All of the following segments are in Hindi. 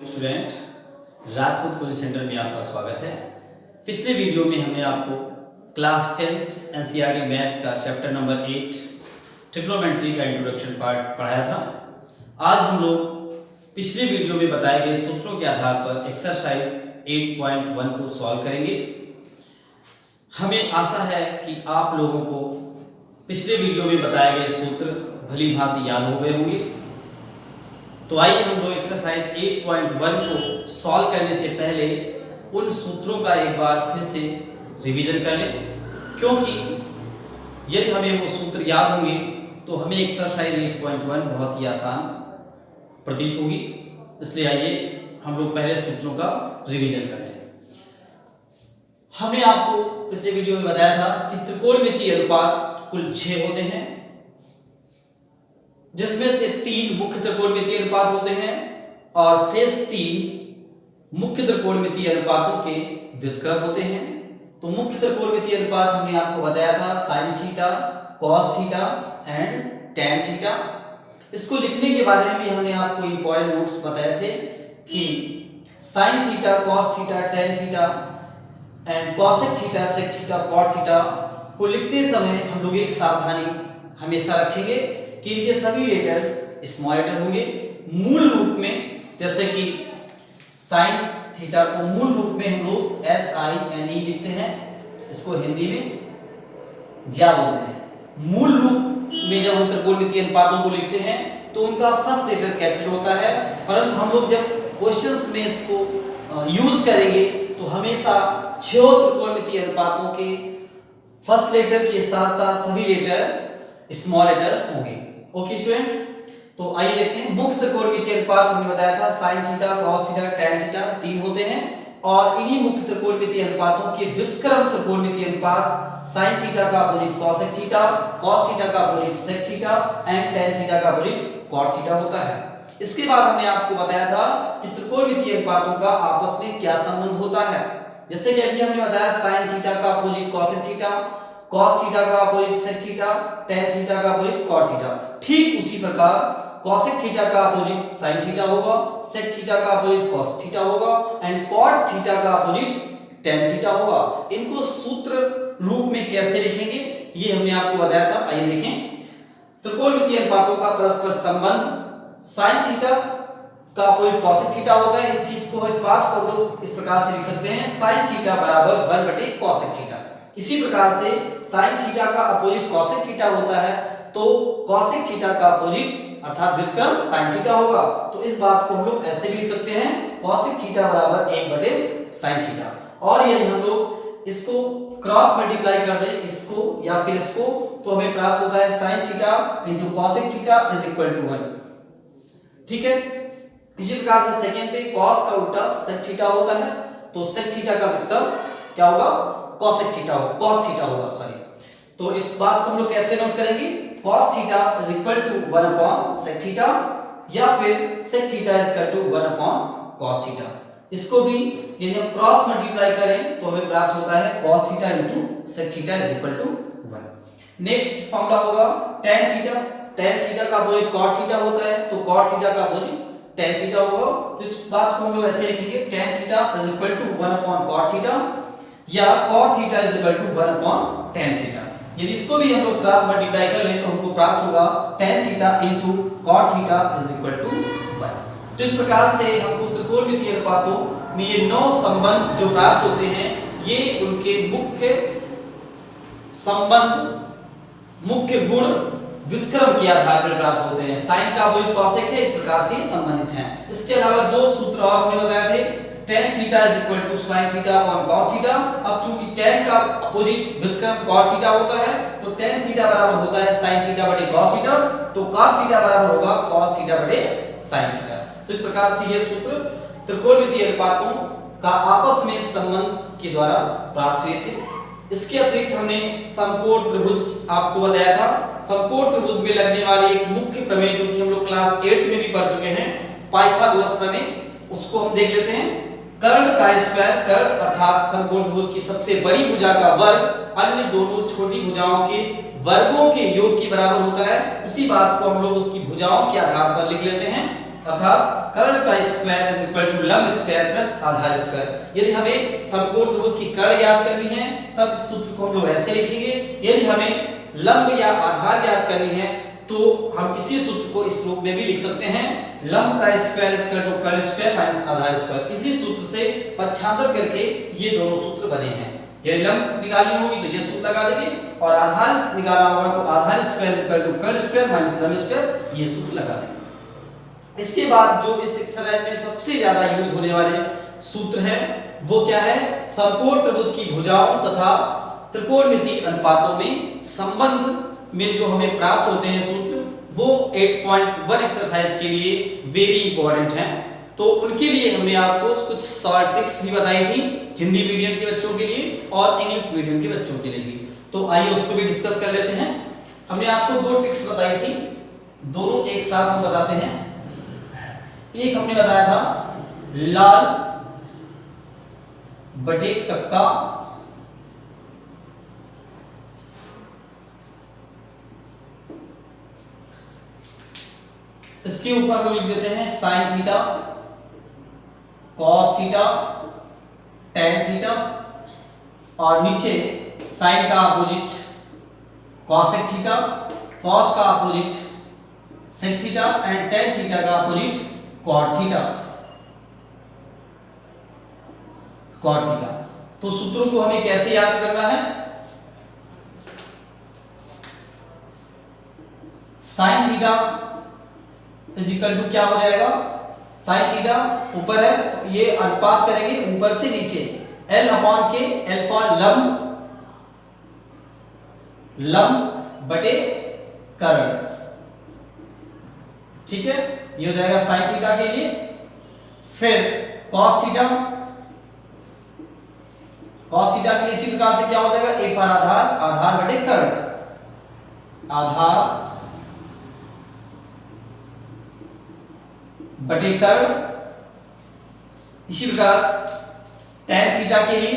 स्टूडेंट, राजपूत कोचिंग सेंटर में आपका स्वागत है। पिछले वीडियो में हमने आपको क्लास 10th एनसीईआरटी मैथ का चैप्टर नंबर 8 ट्रिग्नोमेट्री का इंट्रोडक्शन पार्ट पढ़ाया था। आज हम लोग पिछले वीडियो में बताए गए सूत्रों के आधार पर एक्सरसाइज 8.1 को सॉल्व करेंगे। हमें आशा है कि आप लोगों को पिछले वीडियो में बताए गए सूत्र भली भांति याद हो गए होंगे। तो आइए हम लोग एक्सरसाइज 8.1 को सॉल्व करने से पहले उन सूत्रों का एक बार फिर से रिवीजन कर लें, क्योंकि यदि हमें वो सूत्र याद होंगे तो हमें एक्सरसाइज 8.1 बहुत ही आसान प्रतीत होगी। इसलिए आइए हम लोग पहले सूत्रों का रिवीजन कर लें। हमने आपको पिछले वीडियो में बताया था कि त्रिकोणमितीय अनुपात कुल 6 होते हैं, जिसमें से 3 मुख्य त्रिकोणमितीय अनुपात होते हैं और शेष 3 मुख्य त्रिकोणमितीय अनुपातों के व्युत्क्रम होते हैं। तो मुख्य त्रिकोणमितीय अनुपात हमने आपको बताया था sin theta, cos theta and tan theta. इसको लिखने के बारे में भी हमने आपको इंपॉर्टेंट नोट्स बताए थे कि sin theta, cos theta, tan theta and cosec theta, sec theta, cot theta को लिखते समय हम लोग एक सावधानी हमेशा रखेंगे कि इनके सभी लेटर्स स्मॉल लेटर होंगे। मूल रूप में जैसे कि sin थीटा को मूल रूप में हम लोग SINE लिखते हैं, इसको हिंदी में ज्या बोलते हैं। मूल रूप में जब हम त्रिकोणमितीय अनुपातों को लिखते हैं तो उनका फर्स्ट लेटर कैपिटल होता है, परंतु हम लोग जब क्वेश्चंस में इसको यूज करेंगे तो हमेशा 6 त्रिकोणमितीय अनुपातों के फर्स्ट लेटर के साथ साथ सभी लेटर स्मॉल लेटर होंगे। ओके स्टूडेंट, तो आइए देखते हैं। मुख्य त्रिकोणमितीय अनुपात हमने बताया था sin theta, cos theta, tan theta 3 होते हैं और इन्हीं मुख्य त्रिकोणमितीय अनुपातों के व्युत्क्रम त्रिकोणमितीय अनुपात sin थीटा का opposite cosec theta, cos theta का opposite sec theta and tan theta का अपोजिट cot थीटा होता है। इसके बाद हमने आपको बताया था कि त्रिकोणमितीय अनुपातों का आपस में क्या संबंध होता है। जैसे कि अभी हमने बताया sin थीटा का opposite cosec theta, cos theta का opposite sec theta, tan theta का अपोजिट cot थीटा। ठीक उसी प्रकार cosec थीटा का अपोजिट sin थीटा होगा, sec थीटा का अपोजिट cos थीटा होगा एंड cot थीटा का अपोजिट tan थीटा होगा। इनको सूत्र रूप में कैसे लिखेंगे ये हमने आपको बताया था। आइए देखें। त्रिकोणमितीय अनुपातों का परस्पर संबंध sin थीटा का अपोजिट cosec थीटा होता है। इस चीज को, इस बात को हम लोग इस प्रकार से लिख सकते हैं sin थीटा बराबर 1/cosec थीटा। इसी प्रकार से sin थीटा का अपोजिट cosec थीटा होता है तो cosec थीटा का अपोजिट अर्थात व्युत्क्रम sin थीटा होगा। तो इस बात को हम लोग ऐसे भी लिख सकते हैं cosec थीटा बराबर 1/sin थीटा। और यदि हम लोग इसको क्रॉस मल्टीप्लाई कर दें इसको या फिर इसको, तो हमें प्राप्त होता है sin theta into cosec theta is equal to 1। ठीक है। इसी प्रकार से सेकंड पे cos का उल्टा sec थीटा होता है, तो sec थीटा का व्युत्क्रम क्या होगा, cosec थीटा होगा, cos थीटा होगा सॉरी। तो इस बात को हम लोग कैसे नोट करेंगे, cos theta is equal to 1/sec theta या फिर sec theta is equal to 1/cos theta. इसको भी यदि हम क्रॉस मल्टीप्लाई करें तो हमें प्राप्त होता है cos theta into sec theta is equal to 1। Next formula होगा tan थीटा। tan थीटा का अपोजिट cot थीटा होता है, तो cot थीटा का अपोजिट tan थीटा होगा। तो इस बात को हम लोग ऐसे लिखेंगे tan theta is equal to 1/cot theta या cot theta is equal to 1/tan theta. यदि इसको भी हम लोग क्रॉस मल्टीप्लाई कर लें तो हमको प्राप्त होगा tan theta into cot theta is equal to 1। तो इस प्रकार से हमको त्रिकोणमितीय अनुपातों में ये 9 संबंध जो प्राप्त होते हैं ये उनके मुख्य संबंध, मुख्य गुण व्युत्क्रम के आधार पर प्राप्त होते हैं। sin का अपोजिट cosec है, इस प्रकार से संबंधित हैं। इसके अलावा 2 सूत्र और हमने बताए थे tan theta is equal to sin theta upon cos theta. अब चूंकि tan का अपोजिट व्युत्क्रम cot थीटा होता है तो tan थीटा बराबर होता है sin थीटा बटे cos थीटा, तो cot थीटा बराबर होगा cos थीटा बटे sin थीटा। तो इस प्रकार से ये सूत्र त्रिकोणमितीय अनुपातों का आपस में संबंध के द्वारा प्राप्त हुए थे। इसके अतिरिक्त हमने समकोण त्रिभुज आपको बताया था। समकोण त्रिभुज में लगने वाली एक मुख्य प्रमेय जो कि हम लोग क्लास 8th में भी पढ़ चुके हैं, पाइथागोरस प्रमेय, उसको हम देख लेते हैं। कर्ण का स्क्वायर, कर्ण अर्थात समकोण त्रिभुज की सबसे बड़ी भुजा का वर्ग अन्य दोनों छोटी भुजाओं के वर्गों के योग के बराबर होता है। उसी बात को हम लोग उसकी भुजाओं के आधार पर लिख लेते हैं, अर्थात कर्ण का स्क्वायर इज इक्वल टू लंब स्क्वायर प्लस आधार स्क्वायर। यदि हमें समकोण त्रिभुज की कर्ण याद करनी है तब इस सूत्र को हम लोग ऐसे लिखेंगे। यदि हमें लंब या आधार याद करनी है तो हम इसी सूत्र को इस रूप में भी लिख सकते हैं, लंब का स्क्वायर इक्वल टू कर्ण स्क्वायर माइनस आधार स्क्वायर। इसी सूत्र से पक्षांतर करके ये दोनों सूत्र बने हैं। यदि लंब निकालनी होगी तो ये सूत्र लगा देंगे और आधार निकालना होगा तो आधार स्क्वायर इक्वल टू कर्ण स्क्वायर माइनस लंब स्क्वायर, ये सूत्र लगा देंगे। इसके बाद जो इस एक्सरसाइज में सबसे ज्यादा यूज होने वाले सूत्र है वो क्या है, समकोण त्रिभुज की भुजाओं तथा त्रिकोणमितीय अनुपातों में संबंध में जो हमें प्राप्त होते हैं सूत्र, वो 8.1 एक्सरसाइज के लिए वेरी इंपॉर्टेंट हैं। तो उनके लिए हमने आपको कुछ शॉर्ट ट्रिक्स भी बताई थी, हिंदी मीडियम के बच्चों के लिए और इंग्लिश मीडियम के बच्चों के लिए भी। तो आइए उसको भी डिस्कस कर लेते हैं। हमने आपको दो ट्रिक्स बताई थी, दोनों एक साथ हम बताते हैं। एक हमने बताया था लाल बटे कक्का इसके ऊपर हम लिख देते हैं sine theta, cos theta, tan theta और नीचे साइन का अपोजिट कॉसेक थीटा, कॉस का opposite sec theta and tan theta का opposite cot theta. Cot theta तो सूत्रों को हमें कैसे याद करना है, साइन थीटा इक्वल टू क्या हो जाएगा, साइन थीटा ऊपर है तो ये अनुपात करेंगे ऊपर से नीचे L अपॉन के, L फॉर लंब, लंब बटे कर्ण, ठीक है, ये हो जाएगा साइन थीटा के लिए। फिर कॉस थीटा, कॉस थीटा के लिए इसी प्रकार से क्या हो जाएगा, A फॉर आधार, आधार बटे कर्ण, आधार बटे कर्ण। इसी प्रकार tan थीटा के लिए,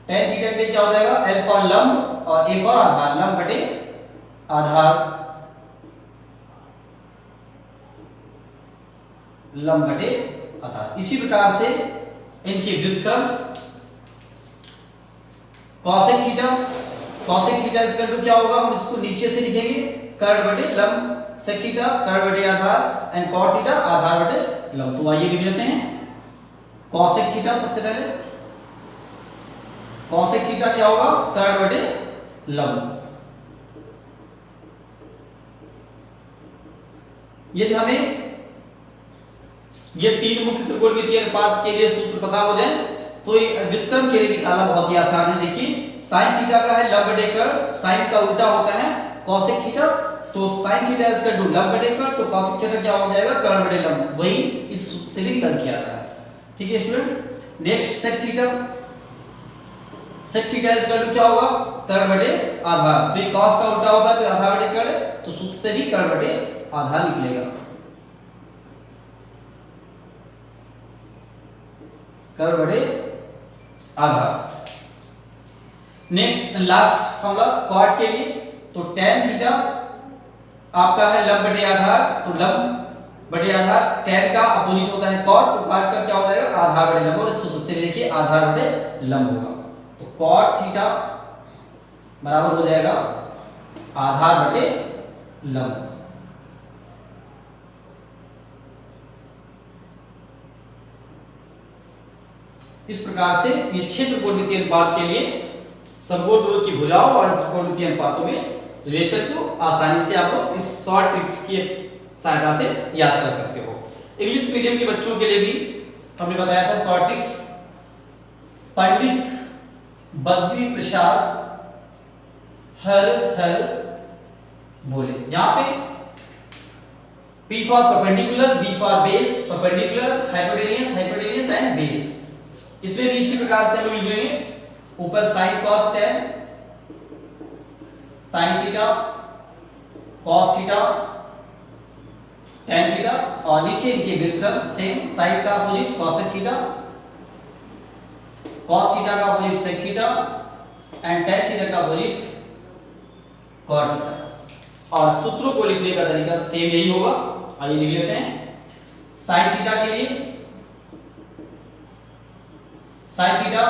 tan थीटा के लिए क्या हो जाएगा, L फॉर लंब और A फॉर आधार, लंब बटे आधार, लंब बटे आधार। इसी प्रकार से इनके व्युत्क्रम cosec थीटा, cosec थीटा इसका क्या होगा, हम इसको नीचे से लिखेंगे कर्ण बटे लंब, sec थीटा कर्ण बटे आधार एंड cot थीटा आधार बटे लंब। तो आइए लिख लेते हैं cosec थीटा। सबसे पहले cosec थीटा क्या होगा, कर्ण बटे लंब। यदि हमें ये तीन मुख्य त्रिकोणमितीय अनुपात के लिए सूत्र पता हो जाए तो ये व्युत्क्रम के लिए निकालना बहुत ही आसान है। देखिए sin थीटा का है लंब बटे कर्ण, sin का उल्टा होता है cosec थीटा, तो sin थीटा इसका टू लंब बटे कर्ण, तो cosec थीटा क्या हो जाएगा, कर्ण बटे लंब, वही इस सूत्र से भी निकल के आता है। ठीक है student. Next sec theta, sec theta इसका टू क्या होगा, कर्ण बटे आधार, तो ये cos का उल्टा होता है तो आधार बटे कर्ण, तो सूत्र से भी कर्ण बटे आधार निकलेगा, कर्ण बटे आधार। नेक्स्ट लास्ट फॉर्मूला cot के लिए, तो tan थीटा आपका है लंब बटे आधार, तो लंब बटे आधार, tan का अपोजिट होता है cot, तो cot का क्या हो जाएगा, आधार बटे लंब, और इस सूत्र से देखिए आधार बटे लंब होगा, तो cot थीटा बराबर हो जाएगा आधार बटे लंब। इस प्रकार से ये छह त्रिकोणमितीय अनुपात के लिए समकोण त्रिभुज की भुजाओं और त्रिकोणमितीय अनुपातों में रिलेशन को आसानी से आप लोग इस शॉर्ट ट्रिक्स की सहायता से याद कर सकते हो। इंग्लिश मीडियम के बच्चों के लिए भी हमने बताया था शॉर्ट ट्रिक्स, पंडित बद्री प्रसाद हर हर बोले। यहाँ पे P for perpendicular, B for base, perpendicular, hypotenuse, hypotenuse and base. इसमें भी इसी प्रकार से हम लिख लेंगे, ऊपर sin cos tan, sin theta, cos theta, tan theta, और नीचे इनके व्युत्क्रम सेम, sin का opposite cosec theta, cos theta का opposite sec theta and tan theta का अपोजिट cot थीटा। और सूत्रों को लिखने का तरीका सेम यही होगा। आइए लिख लेते हैं, साइन थीटा के लिए साइन थीटा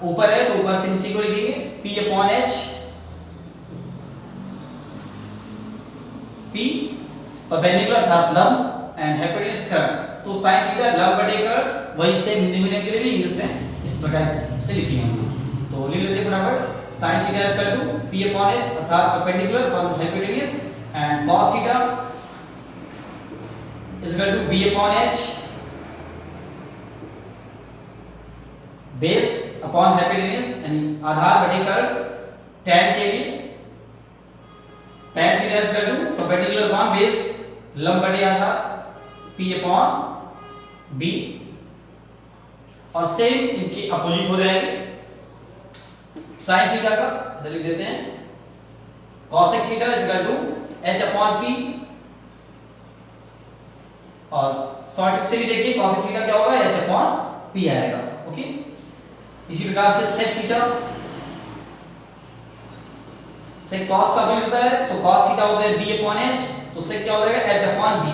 ऊपर है तो ऊपर से नीचे को लिखेंगे P upon H, P perpendicular अर्थात लंब एंड हाइपोटेन्यूज कर्व, तो साइन थीटा लंब बटे कर्व, वही से हिंदी मीडियम के लिए भी इंग्लिश में इस प्रकार से लिखेंगे हम। तो लिख लेते हैं फटाफट, sine theta is equal to P upon H अर्थात perpendicular upon hypotenuse and cos theta is equal to B upon H base upon hypotenuse and आधार बटे कर्व, tan के लिए tan theta is equal to perpendicular upon base लंब बटे आधार P अपॉन B, और सेम इनकी अपोजिट हो जाएंगे। साइन थीटा का इधर लिख देते हैं cosec theta is equal to H upon P, और शॉर्ट से भी देखिए cosec थीटा क्या होगा, H अपॉन P आएगा। ओके, इसी प्रकार से sec थीटा, sec cos का भी होता है तो cos थीटा होता है B अपॉन H, तो sec क्या हो जाएगा H upon B,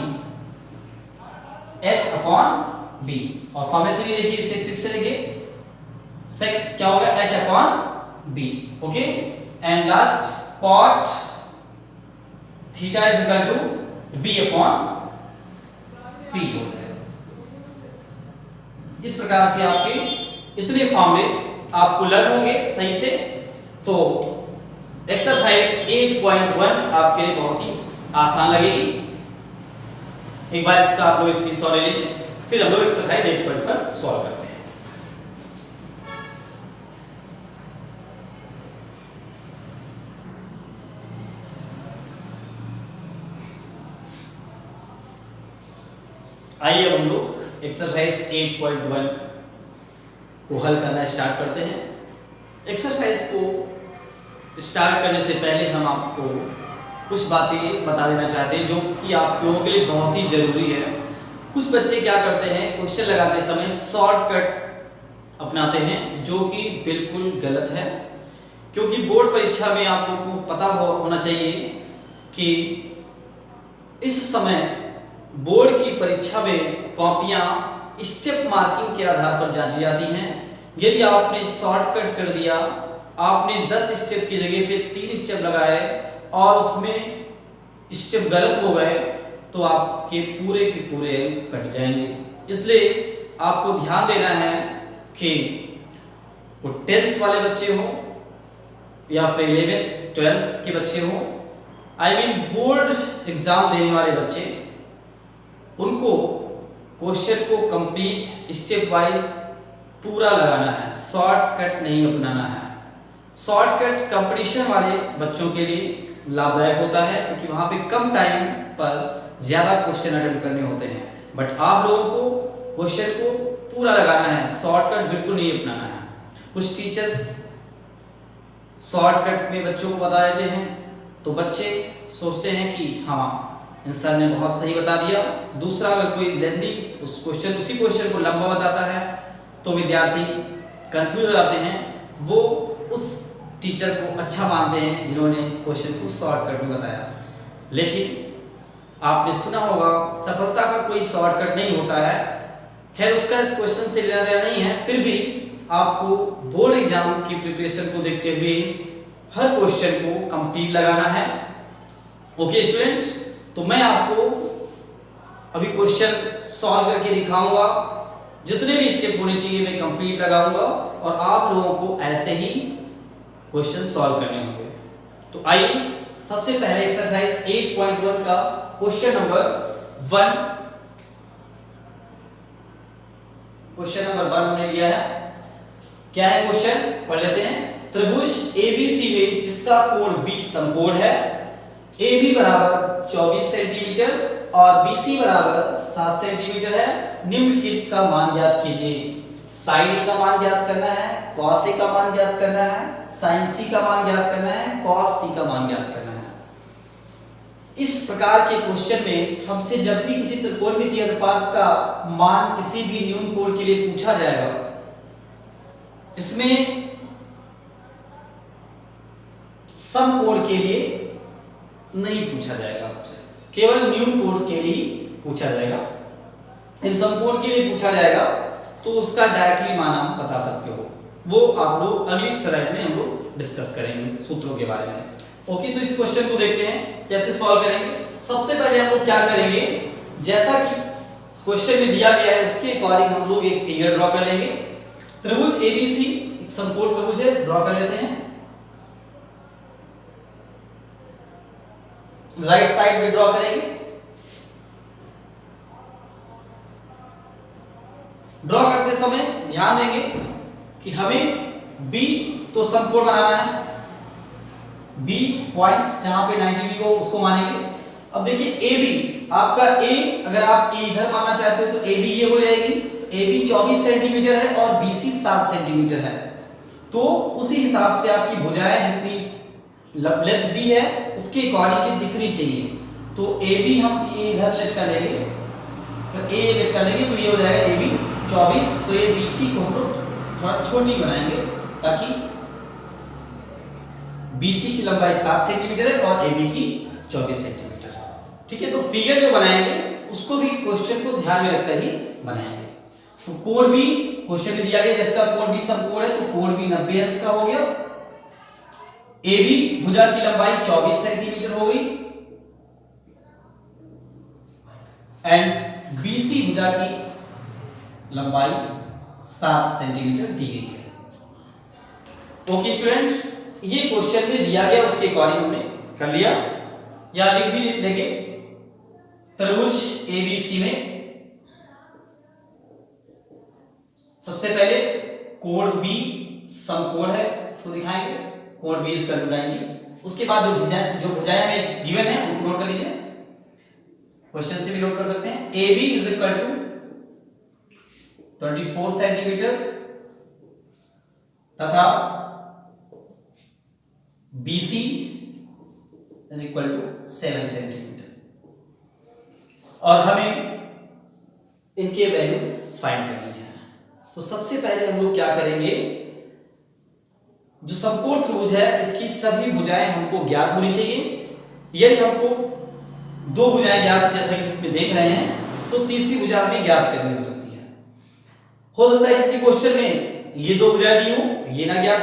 H upon B, और फॉर्मूले से भी देखिए इसे ट्रिक से देखिए sec क्या होगा H upon B। Okay, and last cot theta is equal to B upon P हो जाएगा। इस प्रकार से आपके इतने फॉर्मूले आपको लर्न होंगे सही से, तो एक्सरसाइज 8.1 आपके लिए बहुत ही आसान लगेगी। एक बार इसका आप लोग स्क्रीनशॉट ले लीजिए, फिर हम लोग एक्सरसाइज 8.1 सॉल्व करते हैं। आइए अब हम लोग एक्सरसाइज 8.1 को हल करना स्टार्ट करते हैं। एक्सरसाइज को स्टार्ट करने से पहले हम आपको कुछ बातें बता देना चाहते हैं जो कि आप लोगों के लिए बहुत ही ज़रूरी है। कुछ बच्चे क्या करते हैं, क्वेश्चन लगाते समय शॉर्टकट अपनाते हैं, जो कि बिल्कुल गलत है, क्योंकि बोर्ड परीक्षा में आप लोगों को पता होना चाहिए कि इस समय बोर्ड की परीक्षा में कॉपियां स्टेप मार्किंग के आधार पर जांची जाती हैं। यदि आपने शॉर्टकट कर दिया, आपने 10 स्टेप की जगह पे 3 स्टेप लगाए और उसमें स्टेप गलत हो गए, तो आपके पूरे के पूरे अंक कट जाएंगे। इसलिए आपको ध्यान देना है कि वो 10th वाले बच्चे हो या फिर 11th 12th के बच्चे हो, बोर्ड एग्जाम देने वाले बच्चे, उनको क्वेश्चन को कंप्लीट स्टेप वाइज पूरा लगाना है, शॉर्टकट नहीं अपनाना है। शॉर्टकट कंपटीशन वाले बच्चों के लिए लाभदायक होता है, क्योंकि वहाँ पे कम टाइम पर ज़्यादा क्वेश्चन अटेम्प्ट करने होते हैं, बट आप लोगों को क्वेश्चन को पूरा लगाना है, शॉर्टकट बिल्कुल नहीं अपनाना है। कुछ टीचर्स शॉर्टकट में बच्चों को बता देते हैं, तो बच्चे सोचते हैं कि हाँ सर ने बहुत सही बता दिया। दूसरा, अगर कोई लेंदी उसी क्वेश्चन को लंबा बताता है तो विद्यार्थी कंफ्यूज हो जाते हैं, वो उस टीचर को अच्छा मानते हैं जिन्होंने क्वेश्चन को शॉर्टकट में बताया। लेकिन आपने सुना होगा सफलता का कोई शॉर्टकट नहीं होता है। खैर, उसका इस क्वेश्चन से लेना देना नहीं है, फिर भी आपको बोर्ड एग्जाम की प्रिपरेशन को देखते हुए हर क्वेश्चन को कंप्लीट लगाना है। ओके स्टूडेंट, तो मैं आपको अभी क्वेश्चन सॉल्व करके दिखाऊंगा, जितने भी स्टेप होने चाहिए मैं कंप्लीट लगाऊंगा, और आप लोगों को ऐसे ही क्वेश्चन सॉल्व करने होंगे। तो आइए सबसे पहले एक्सरसाइज 8.1 का क्वेश्चन नंबर 1 हमने लिया है। क्या है क्वेश्चन, पढ़ लेते हैं। त्रिभुज ABC में जिसका कोण B समकोण है, AB बराबर 24 सेंटीमीटर और BC बराबर 7 सेंटीमीटर है, निम्नलिखित का मान ज्ञात कीजिए। sin A का मान ज्ञात करना है, cos A का मान ज्ञात करना है, sin C का मान ज्ञात करना है, cos C का मान ज्ञात करना है। इस प्रकार के क्वेश्चन में हमसे जब भी किसी त्रिकोणमितीय अनुपात का मान किसी भी न्यून कोण के लिए पूछा जाएगा, इसमें समकोण के लिए नहीं पूछा जाएगा आपसे, केवल न्यून कोण के लिए पूछा जाएगा। इन समकोण के लिए पूछा जाएगा तो उसका डायरेक्टली मान आप बता सकते हो। वो आप लोग अगली स्लाइड में हम लोग डिस्कस करेंगे सूत्रों के बारे में। ओके, तो इस क्वेश्चन को देखते हैं कैसे सॉल्व करेंगे। सबसे पहले हम लोग क्या करेंगे, जैसा कि क्वेश्चन में दिया गया है उसके अकॉर्डिंग हम लोग एक फिगर ड्रॉ कर लेंगे। त्रिभुज एबीसी एक समकोण त्रिभुज है, ड्रॉ कर लेते हैं। राइट साइड में ड्रॉ करेंगे। ड्रॉ करते समय ध्यान देंगे कि हमें बी तो समकोण बनाना है, बी पॉइंट जहां पे 90 डिग्री हो उसको मानेंगे। अब देखिए ए बी, आपका ए, अगर आप ए इधर मानना चाहते हो तो ए बी ये हो जाएगी। तो ए बी 24 सेंटीमीटर है और बी सी 7 सेंटीमीटर है। तो उसी हिसाब से आपकी भुजाएं जितनी लेंथ दी है उसके अकॉर्डिंग दिखनी चाहिए। तो ए बी हम ये इधर लेट कर लेंगे, तो ए लेट कर लेंगे तो ये हो जाएगा ए बी 24। तो ये बी सी को हम लोग थोड़ा छोटी बनाएंगे ताकि BC की लंबाई 7 सेंटीमीटर है और AB की 24 सेंटीमीटर। ठीक है, तो फिगर जो बनाएंगे उसको भी क्वेश्चन को ध्यान में रखकर ही बनाएंगे। तो कोण भी क्वेश्चन में दिया गया, जिसका कोण भी समकोण है तो कोण भी 90 अंश का हो गया। AB भुजा की लंबाई 24 सेंटीमीटर हो गई एंड BC भुजा की लंबाई 7 सेंटीमीटर दी गई है। ओके स्टूडेंट, ये क्वेश्चन में दिया गया उसके अकॉर्डिंग हमने कर लिया। या लिख भी लेंगे, त्रिभुज एबीसी में सबसे पहले कोण बी समकोण है, इसको दिखाएंगे। कोण बी इज 90। उसके बाद जो भुजाएं हमें गिवन है उनको नोट कर लीजिए, क्वेश्चन से भी नोट कर सकते हैं। A B is equal to 24 centimetre तथा BC is equal to 7 centimetre और हमें इनके वैल्यू फाइंड करनी है। तो सबसे पहले हम लोग क्या करेंगे, जो समकोण त्रिभुज है इसकी सभी भुजाएं हमको ज्ञात होनी चाहिए। यदि हमको दो भुजाएं ज्ञात है जैसा कि इसमें देख रहे हैं तो तीसरी भुजा हमें ज्ञात करनी हो सकती है। हो सकता है किसी क्वेश्चन में ये दो भुजाएं दी हो, ये ना ज्ञात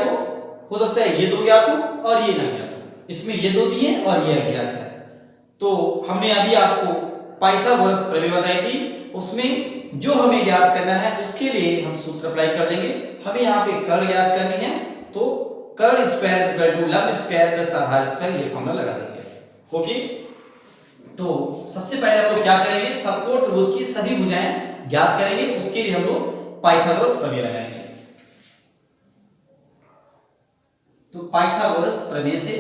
हो सकता है ये दो ज्ञात हो और ये ना ज्ञात हो। इसमें ये दो दिए और ये अज्ञात है। तो हमने अभी आपको पाइथागोरस प्रमेय बताई थी, उसमें जो हमें ज्ञात करना है उसके लिए हम सूत्र अप्लाई कर देंगे। हमें यहाँ पे कर्ण ज्ञात करनी है तो कर्ण स्क्वायर इज इक्वल टू लंब स्क्वायर प्लस आधार स्क्वायर, ये फॉर्मूला लगा देंगे। ओके, तो सबसे पहले हम लोग क्या करेंगे, समकोण त्रिभुज की सभी भुजाएं ज्ञात करेंगे। उसके लिए हम लोग पाइथागोरस प्रमेय लगाएंगे। तो पाइथागोरस प्रमेय से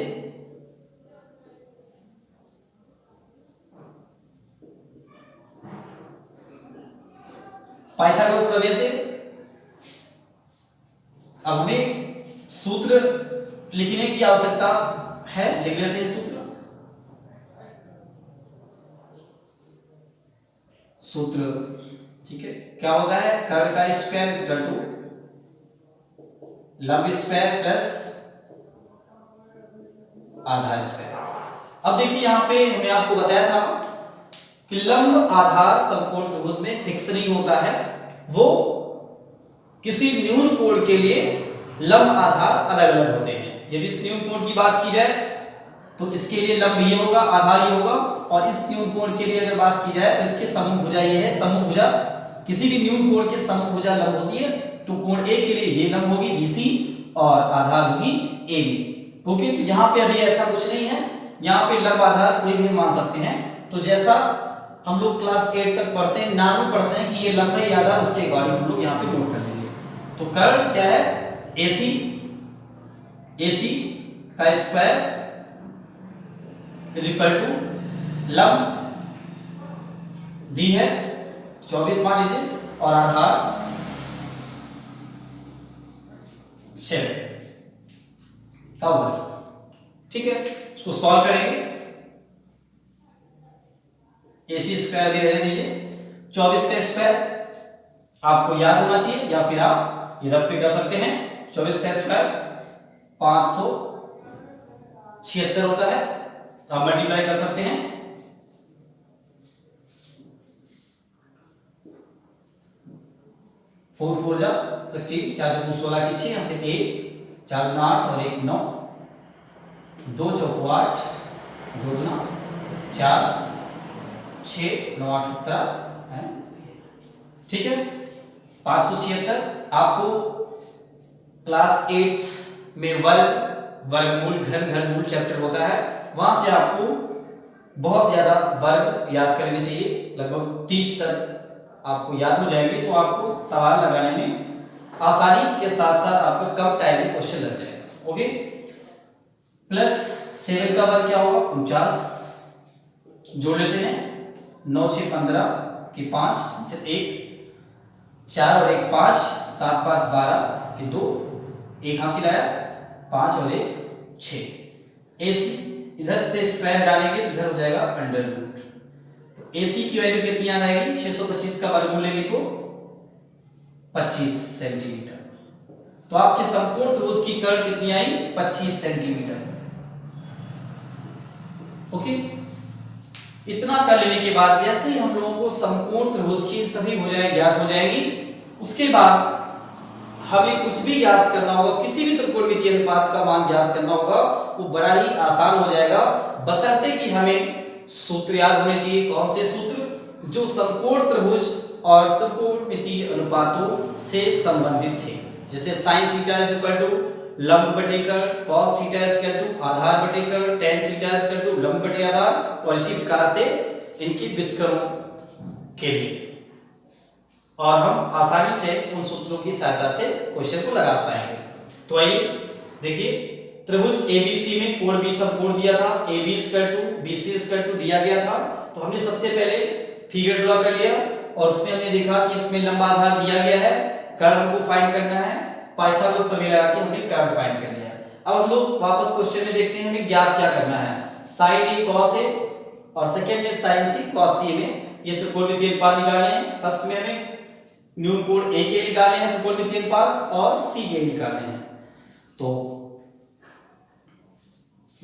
अब हमें सूत्र लिखने की आवश्यकता है, लिख लेते हैं सूत्र। ठीक है, क्या होता है, कर्ण का स्क्वायर इज इक्वल टू लंब स्क्वायर प्लस आधार स्क्वायर। अब देखिए यहाँ पे हमने आपको बताया था कि लंब आधार समकोण त्रिभुज में फिक्स नहीं होता है, वो किसी न्यून कोण के लिए लंब आधार अलग अलग होते हैं। यदि इस न्यून कोण की बात की जाए तो इसके लिए लंब ये होगा, आधार ये होगा, और इस न्यून कोण के लिए अगर बात की जाए तो इसके समूह भुजा ये है। समूह भुजा किसी भी न्यून कोण के समूह भुजा लंब होती है। तो कोण ए के लिए ये लंब होगी BC और आधार होगी AB। ओके, तो यहाँ पे अभी ऐसा कुछ नहीं है, यहाँ पे लंब आधार कोई भी मान सकते हैं। तो जैसा हम लोग क्लास 8 तक पढ़ते हैं, नाम पढ़ते हैं कि ये लंब है आधार, उसके अकॉर्डिंग हम लोग यहाँ पे नोट कर लेंगे। तो कर्ण क्या है, AC का स्क्वायर इज इक्वल टू लंब दी है 24 मान लीजिए और आधार 7 का वर्ग। ठीक है, इसको सॉल्व करेंगे। AC स्क्वायर भी रहने दीजिए, 24 का स्क्वायर आपको याद होना चाहिए या फिर आप ये रब पे कर सकते हैं। 24 का स्क्वायर 576 होता है, तो आप मल्टीप्लाई कर सकते हैं। 4 4 जा 16, 4 चौको 16 की 6, यहाँ से 1 4 गुना 8 और 1 9, 2 चौको 8, 2 गुना 4, 6 9 8 17 है, ठीक है। 576 आपको क्लास 8 में वर्गमूल घनमूल चैप्टर होता है, वहां से आपको बहुत ज्यादा वर्ग याद करने चाहिए, लगभग 30 तक आपको याद हो जाएंगे, तो आपको सवाल लगाने में आसानी के साथ साथ आपका कम टाइम में क्वेश्चन लग जाएगा। ओके, प्लस 7 का वर्ग क्या होगा 49, जोड़ लेते हैं 9 6 15 की 5 से 1, 4 और 1 5, 7 5 12 की 2, 1 हासिल आया, 5 और 1 6। AC इधर से स्क्वायर डालेंगे तो इधर हो जाएगा अंडर रूट, तो AC की वैल्यू कितनी आ जाएगी 625 का वर्गमूल लेंगे तो 25 सेंटीमीटर। तो आपके संपूर्ण त्रिभुज की कर्ण कितनी आई 25 सेंटीमीटर। ओके, इतना कर लेने के बाद जैसे ही हम लोगों को संपूर्ण त्रिभुज की सभी भुजाएं ज्ञात हो जाएंगी, उसके बाद हमें कुछ भी याद करना होगा, किसी भी त्रिकोणमितीय अनुपात का मान ज्ञात करना होगा, वो बड़ा ही आसान हो जाएगा, बशर्ते कि हमें सूत्र याद होने चाहिए। कौन से सूत्र? जो संपूर्ण त्रिभुज और त्रिकोणमितीय अनुपातों से संबंधित थे, जैसे sin theta is equal to लंब बटे कर्ण, cos theta is equal to आधार बटे कर्ण, tan theta is equal to लंब बटे आधार, और इसी प्रकार से इनकी व्युत्क्रमों के लिए, और हम आसानी से उन सूत्रों की सहायता से क्वेश्चन को लगा पाएंगे। तो आइए देखिए, त्रिभुज ABC में कोण B समकोण दिया था, AB equal to BC equal to दिया गया था, तो हमने सबसे पहले फिगर ड्रॉ कर लिया और उसमें हमने देखा कि इसमें लंबा आधार दिया गया है, कर्ण हमको फाइंड करना है, पाइथागोरस प्रमेय लगा के हमने कर्ण फाइंड कर लिया। अब हम लोग वापस क्वेश्चन में देखते हैं हमें ज्ञात क्या करना है, sin A cos A और सेकंड में sin C cos C में ये त्रिकोणमितीय अनुपात निकालने हैं। फर्स्ट में हमें न्यून कोण A के निकालने हैं त्रिकोणमितीय अनुपात और C के निकालने हैं। तो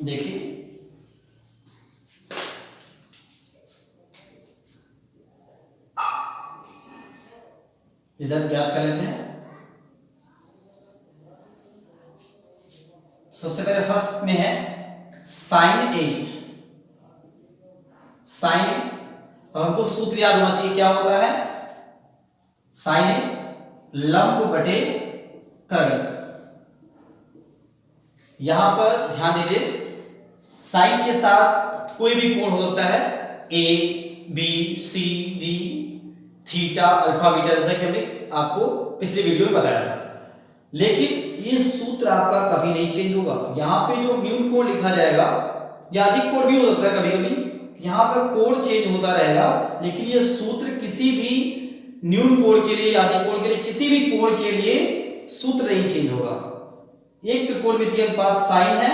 देखिए इधर ज्ञात कर लेते हैं। सबसे पहले फर्स्ट में है sin A, sin A, और हमको सूत्र याद होना चाहिए, क्या होता है sin A लंब बटे कर्ण। यहां पर ध्यान दीजिए, साइन के साथ कोई भी कोण हो सकता है, A B C D theta alpha beta, जैसा कि हमने आपको पिछले वीडियो में बताया था। लेकिन ये सूत्र आपका कभी नहीं चेंज होगा। यहाँ पे जो न्यून कोण लिखा जाएगा या अधिक कोण भी हो सकता है, कभी कभी यहाँ का कोण चेंज होता रहेगा, लेकिन ये सूत्र किसी भी न्यून कोण के लिए या अधिक कोण के लिए, किसी भी कोण के लिए सूत्र नहीं चेंज होगा। एक त्रिकोणमितीय अनुपात साइन है,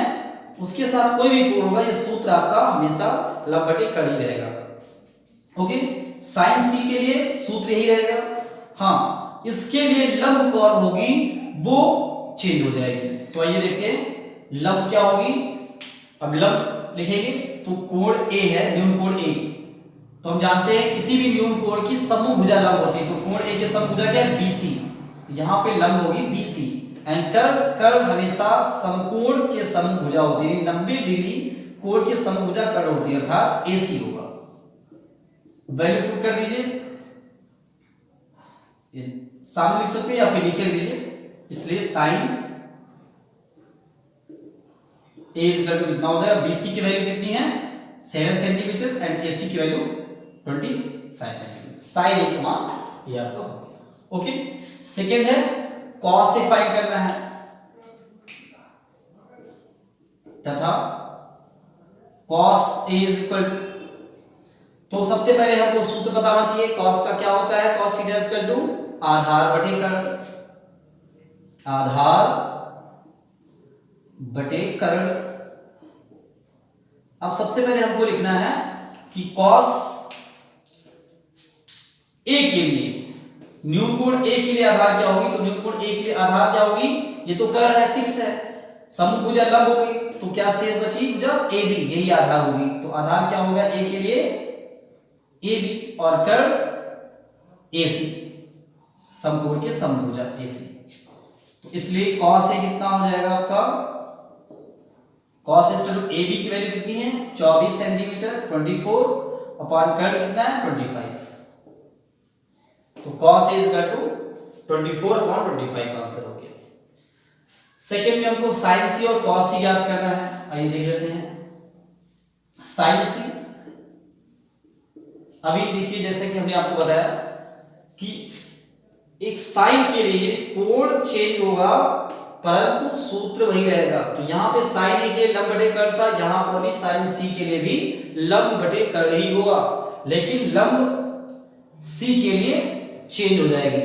उसके साथ कोई भी कोण होगा, ये सूत्र आपका हमेशा लंब बटे कर्ण ही रहेगा। ओके, साइन सी के लिए सूत्र यही रहेगा। हाँ, इसके लिए लंब कौन होगी वो चेंज हो जाएगी। तो आइए देखते हैं लंब क्या होगी। अब लंब लिखेंगे तो कोण ए है, न्यून कोण ए, तो हम जानते हैं किसी भी न्यून कोण की समभुजा लंब होती है, तो कोण ए की समभुजा क्या है BC, तो यहाँ पे लंब होगी BC। एंड कर्ण हमेशा समकोण के समभुजा होती है, 90 डिग्री कोण के समभुजा कर्ण होती है, अर्थात AC होगा। वैल्यू पुट कर दीजिए, सामने लिख सकते हैं या फिर नीचे लिख दीजिए। इसलिए साइन A इक्वल टू कितना हो जाएगा, BC की वैल्यू कितनी है 7 सेंटीमीटर एंड AC की वैल्यू 25 सेंटीमीटर। साइन A का मान ये आपका हो गया। ओके, सेकेंड है cos से फाइंड करना है, तथा cos A is equal to, तो सबसे पहले हमको सूत्र बताना चाहिए cos का क्या होता है, cos theta is equal to आधार बटे कर्ण, आधार बटे कर्ण। अब सबसे पहले हमको लिखना है कि cos A के लिए न्यून कोण A के लिए आधार क्या होगी, तो न्यून कोण A के लिए आधार क्या होगी, ये तो कर्ण है, फिक्स है, समभुजा लंब होगी, तो क्या शेष बची भुजा AB, यही आधार होगी। तो आधार क्या होगा A के लिए AB और कर्ण AC। समकोण के समभुजा AC। तो इसलिए cos A कितना हो जाएगा आपका, cos AB की वैल्यू कितनी है 24 सेंटीमीटर 24 अपॉन कर्ण कितना है 25। तो cos A 24 अपॉन 25 आंसर हो गया। सेकेंड में हमको sin C और cos C याद करना है। आइए देख लेते हैं sin C। अभी देखिए जैसे कि हमने आपको बताया कि एक साइन के लिए कोण चेंज होगा परंतु सूत्र वही रहेगा। तो यहाँ पे साइन ए के लिए लंब बटे कर्ण था, यहाँ पर भी साइन सी के लिए भी लंब बटे कर्ण ही होगा, लेकिन लंब सी के लिए चेंज हो जाएगी।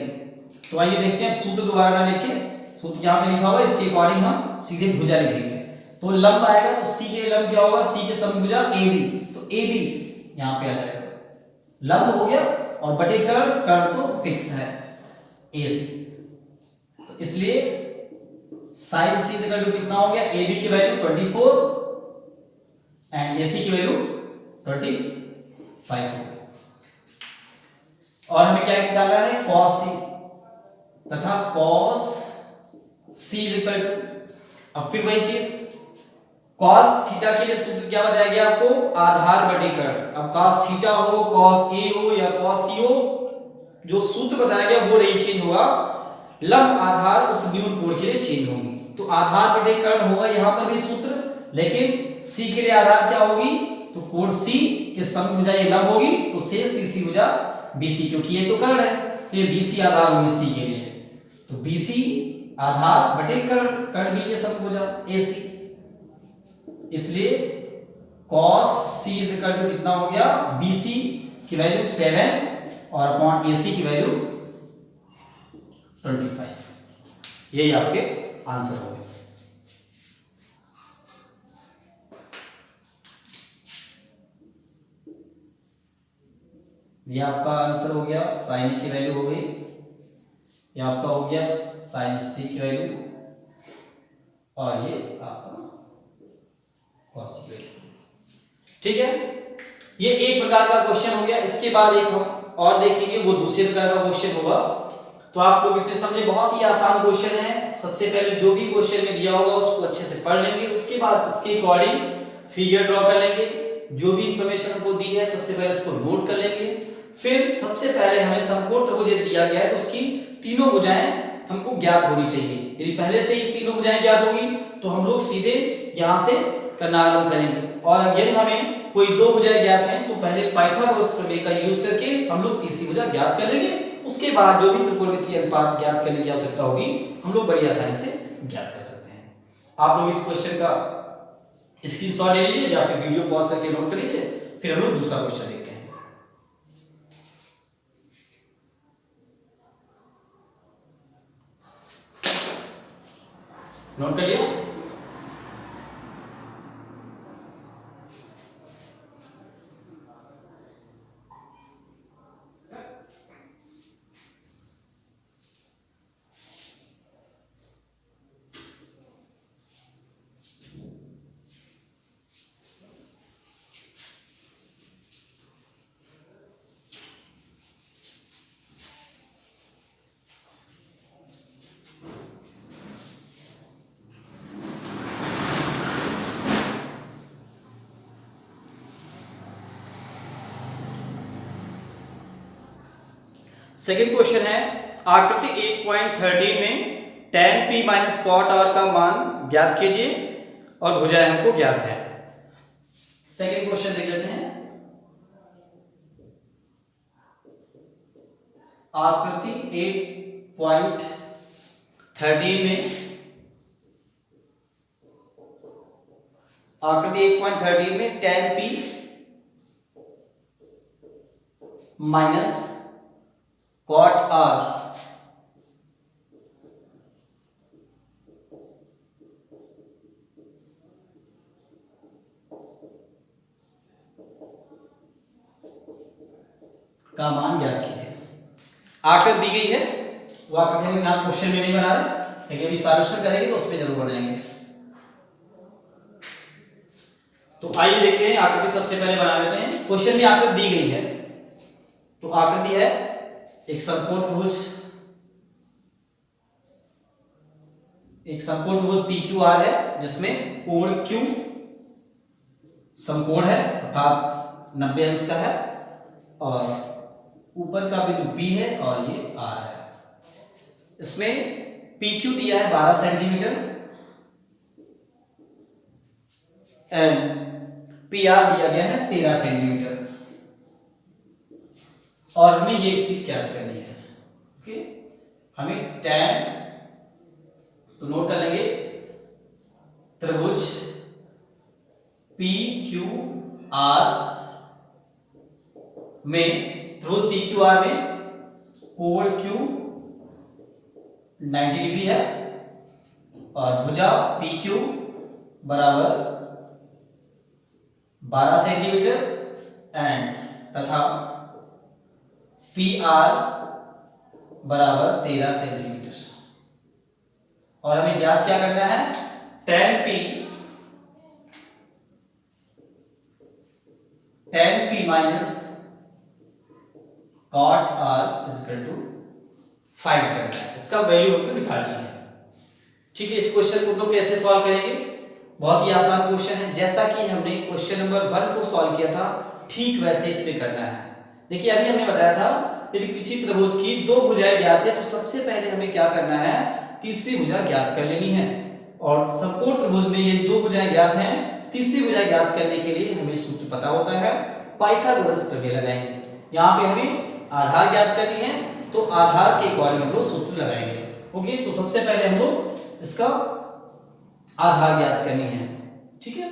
तो आइए देखते हैं सूत्र दोबारा ना लिख के, सूत्र यहाँ पे लिखा हुआ है, इसके अकॉर्डिंग हम सीधे भुजा लिखेंगे। तो लंब आएगा तो सी के लंब क्या होगा, सी के समभुजा ए बी, तो ए बी यहाँ पे आ जाएगा, लंब हो गया और बटे कर्ण, कर्ण तो फिक्स है ए सी। तो इसलिए साइन सी का वैल्यू कितना हो गया, ए बी की वैल्यू 24 एंड ए सी की वैल्यू 25 हो गया। और हमें क्या निकालना है cos सी तथा cos सी इक्वल टू, अब फिर वही चीज cos थीटा के लिए सूत्र क्या बताया गया आपको, आधार बटे कर्ण। अब cos थीटा हो, cos a हो या cos c हो, जो सूत्र बताया गया वो नहीं चेंज होगा, लंब आधार उस न्यून कोण के लिए चेंज होगी। तो आधार बटे कर्ण होगा यहाँ पर भी सूत्र, लेकिन c के लिए आधार क्या होगी, तो कोण c के समभुजा ये लंब होगी, तो शेष तीसरी भुजा BC, क्योंकि ये तो कर्ण है तो ये BC आधार होगी c के लिए, तो BC आधार बटे कर्ण, कर्ण B के समभुजा AC। इसलिए cos C कितना हो गया, BC की वैल्यू 7 और अपॉन AC की वैल्यू 25। यही आपके आंसर हो गए। ये आपका आंसर हो गया, साइन की वैल्यू हो गई, ये आपका हो गया साइन C की वैल्यू, और ये आपका cos C की वैल्यू। ठीक है, ये एक प्रकार का क्वेश्चन हो गया। इसके बाद एक हम और देखेंगे, वो दूसरे प्रकार का क्वेश्चन होगा। तो आप लोग इसमें समझे बहुत ही आसान क्वेश्चन है। सबसे पहले जो भी क्वेश्चन में दिया होगा उसको अच्छे से पढ़ लेंगे, उसके बाद उसके अकॉर्डिंग फिगर ड्रॉ कर लेंगे, जो भी इंफॉर्मेशन हमको दी है सबसे पहले उसको नोट कर लेंगे। फिर सबसे पहले हमें समकोण त्रिभुज दिया गया है तो उसकी तीनों भुजाएं हमको ज्ञात होनी चाहिए। यदि पहले से ही तीनों भुजाएं ज्ञात होगी तो हम लोग सीधे यहाँ से करना आरंभ करेंगे। और यदि हमें कोई दो भुजाएं ज्ञात हैं तो पहले पाइथागोरस प्रमेय का यूज करके हम लोग तीसरी भुजा ज्ञात कर लेंगे। उसके बाद जो भी त्रिकोणमितीय अनुपात ज्ञात करने की आवश्यकता होगी हम लोग बड़ी आसानी से ज्ञात कर सकते हैं। आप लोग इस क्वेश्चन का स्क्रीनशॉट ले लीजिए या फिर वीडियो पॉज करके नोट कर लीजिए, फिर हम लोग दूसरा क्वेश्चन देखते हैं। नोट कर लिया? सेकेंड क्वेश्चन है, आकृति 8.13 में tan p minus cot r का मान ज्ञात कीजिए और भुजाएं हमको ज्ञात है। सेकेंड क्वेश्चन देख लेते हैं। आकृति 8.13 में tan p minus cot r का मान ज्ञात कीजिए। आकृति दी गई है, वो आकृति हम यहाँ क्वेश्चन में नहीं बना रहे, लेकिन अभी सॉल्यूशन करेंगे तो उसमें जरूर बनाएंगे। तो आइए देखते हैं, आकृति सबसे पहले बना लेते हैं। क्वेश्चन में आकृति दी गई है, तो आकृति है एक समकोण त्रिभुज एक समकोण त्रिभुज PQR है जिसमें कोण Q समकोण है अर्थात 90 अंश का है और ऊपर का बिंदु P है और ये R है। इसमें PQ दिया है 12 सेंटीमीटर एंड PR दिया गया है 13 सेंटीमीटर और हमें ये चीज ज्ञात करनी है। ओके, हमें tan, तो नोट कर लेंगे त्रिभुज PQR में, त्रिभुज PQR में कोण Q 90 डिग्री है और भुजा PQ बराबर 12 सेंटीमीटर एंड तथा PR बराबर 13 सेंटीमीटर और हमें ज्ञात क्या करना है, tan P minus cot R equal to 5 करना है। इसका वैल्यू हमको निकालनी है। ठीक है, इस क्वेश्चन को हम लोग कैसे सॉल्व करेंगे, बहुत ही आसान क्वेश्चन है। जैसा कि हमने क्वेश्चन नंबर 1 को सॉल्व किया था ठीक वैसे इसमें करना है। देखिए अभी हमने बताया था यदि किसी त्रिभुज की दो भुजाएं ज्ञात है तो सबसे पहले हमें क्या करना है, तीसरी भुजा ज्ञात कर लेनी है। और समकोण त्रिभुज में ये दो भुजाएं ज्ञात हैं, तीसरी भुजा ज्ञात करने के लिए हमें सूत्र पता होता है, पाइथागोरस प्रमेय लगाएंगे। यहाँ पे हमें आधार ज्ञात करनी है तो आधार के अकॉर्डिंग हम लोग सूत्र लगाएंगे। ओके, तो सबसे पहले हम लोग इसका आधार ज्ञात करनी है। ठीक है,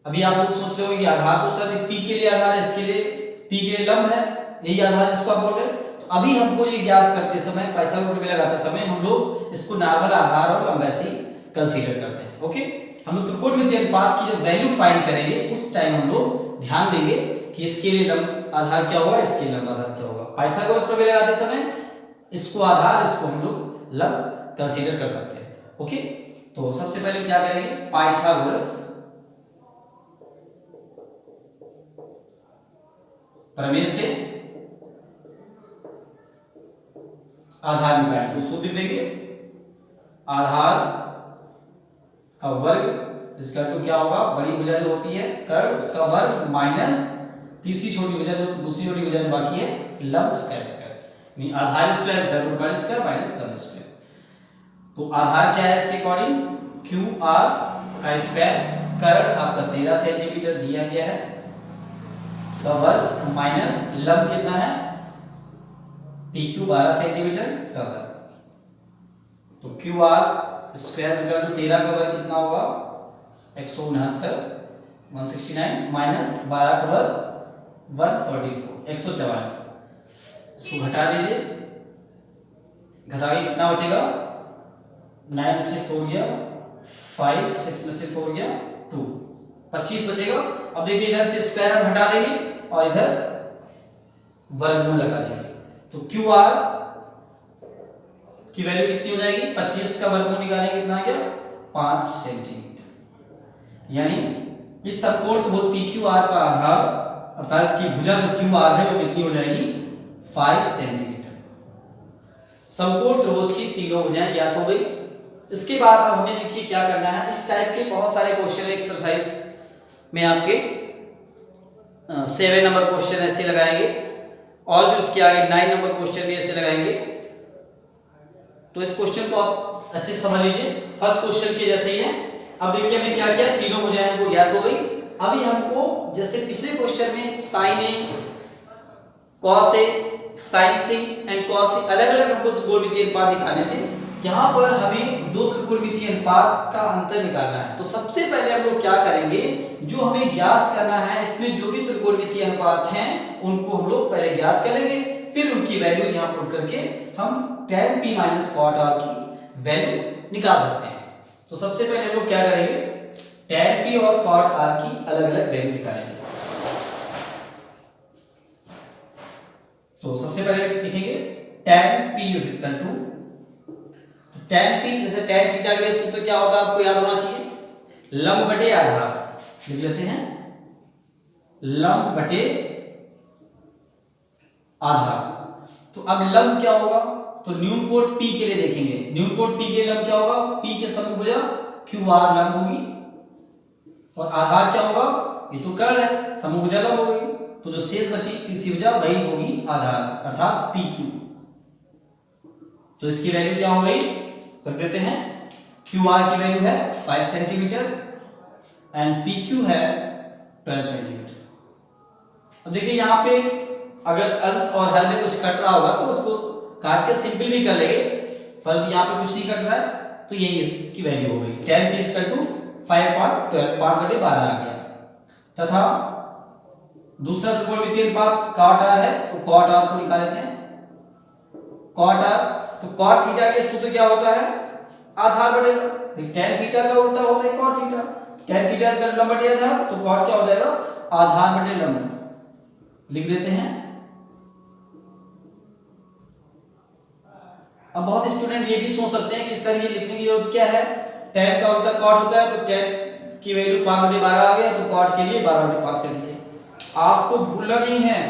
अभी आप लोग सोच रहे हो कि आधार तो सर P के लिए आधार है, इसके लिए P के लिए लंब है, यही आधार जिसको आप बोल रहे हैं। तो अभी हमको ये ज्ञात करते समय, पाइथागोरस प्रमेय लगाते समय हम लोग इसको नॉर्मल आधार और लंब ऐसे ही कंसीडर करते हैं। ओके, हम लोग त्रिकोणमितीय अनुपात की जब वैल्यू फाइंड करेंगे उस टाइम हम लोग ध्यान देंगे कि इसके लिए लंब आधार क्या होगा, इसके लिए लंब आधार क्या होगा। पाइथागोरस प्रमेय लगाते समय इसको आधार, इसको हम लोग लंब कंसीडर कर सकते हैं। ओके, तो सबसे पहले क्या करेंगे, पाइथागोरस प्रमेय से आधार निकालेंगे। तो सूत्र देंगे आधार का वर्ग इसका तो क्या होगा, बड़ी भुजा जो होती है कर्ण उसका वर्ग माइनस तीसरी छोटी भुजा जो दूसरी छोटी भुजा जो बाकी है लंब उसका स्क्वायर, आधार स्क्वायर स्क्वायर कर्ण स्क्वायर माइनस लंब स्क्वायर। तो आधार क्या है इसके अकॉर्डिंग, QR का स्क्वायर, कर्ण आपका 13 सेंटीमीटर दिया गया है, इसका वर्ग माइनस लंब कितना है PQ 12 सेंटीमीटर, इसका वर्ग। तो QR स्क्वायर इक्वल टू 13 का वर्ग कितना होगा 169 169 माइनस 12 का वर्ग 144 144। इसको घटा दीजिए, घटा के कितना बचेगा, 9 में से 4 गया 5, 6 में से 4 गया 2, 25 बचेगा। अब देखिए इधर से स्क्वायर हम हटा देंगे और इधर वर्गमूल लगा देंगे। तो QR की वैल्यू कितनी हो जाएगी, 25 का वर्गमूल निकालेंगे कितना आ गया 5 सेंटीमीटर। यानी इस समकोण त्रिभुज PQR का आधार अर्थात इसकी भुजा जो QR है वो कितनी हो जाएगी 5 सेंटीमीटर। समकोण त्रिभुज की तीनों भुजाएं ज्ञात हो गई। इसके बाद अब हमें देखिए क्या करना है, इस टाइप के बहुत सारे क्वेश्चन एक्सरसाइज में आपके 7 नंबर क्वेश्चन ऐसे लगाएंगे और भी उसके आगे 9 नंबर क्वेश्चन भी ऐसे लगाएंगे। तो इस क्वेश्चन को आप अच्छे से समझ लीजिए, फर्स्ट क्वेश्चन के जैसे ही है। अब देखिए हमने क्या किया, तीनों भुजाएं हमको ज्ञात हो गई। अभी हमको जैसे पिछले क्वेश्चन में sine A, cos A, sine C and cos C अलग अलग हमको त्रिकोणमितीय अनुपात दिखाने थे, यहाँ पर हमें दो त्रिकोणमितीय अनुपात का अंतर निकालना है। तो सबसे पहले हम लोग क्या करेंगे, जो हमें ज्ञात करना है इसमें जो भी त्रिकोणमितीय अनुपात हैं उनको हम लोग पहले ज्ञात कर लेंगे, फिर उनकी वैल्यू यहाँ पुट करके हम tan P minus cot R की वैल्यू निकाल सकते हैं। तो सबसे पहले हम लोग क्या करेंगे, tan P और cot R की अलग अलग वैल्यू निकालेंगे। तो सबसे पहले लिखेंगे tan P is equal to, tan P जैसे tan थीटा के लिए सूत्र क्या होता है आपको याद होना चाहिए, लंब बटे आधार। लिख लेते हैं लंब बटे आधार। तो तो अब लंब क्या होगा, तो न्यून कोड P के लिए देखेंगे, न्यून कोड P के लिए लंब क्या होगा, P के समभुजा QR लंब होगी, और आधार क्या होगा, ये तो कर्ण है, समभुजा लंब हो गई, तो जो शेष बची तीसरी भुजा वही होगी आधार, अर्थात PQ। तो इसकी वैल्यू क्या हो गई, कर देते हैं, QR की वैल्यू है 5 सेंटीमीटर एंड PQ है 12 सेंटीमीटर। अब देखिए यहाँ पे अगर अंश और हर में कुछ कट रहा होगा तो उसको काट के सिंपल भी कर लेंगे, पर यहाँ पे कुछ नहीं कट रहा है, तो यही इसकी वैल्यू हो गई, 10 P इक्वल टू 5/12, 5/12 आ गया। तथा दूसरा त्रिकोणमितीय अनुपात cot r है, तो cot r को निकाल लेते हैं, cot r, तो cot थीटा के सूत्र क्या होता है, आधार बटे लंब, tan थीटा का उल्टा होता है cot थीटा, tan थीटा इसका लंब बटे आधार, तो cot क्या हो जाएगा, आधार बटे लंब, लिख देते हैं। अब बहुत स्टूडेंट ये भी सोच सकते हैं कि सर ये लिखने की जरूरत क्या है, tan का उल्टा cot होता है, तो tan की वैल्यू 5/12 आ गया, तो cot के लिए 12/5 कर दीजिए। आपको भूलना नहीं है,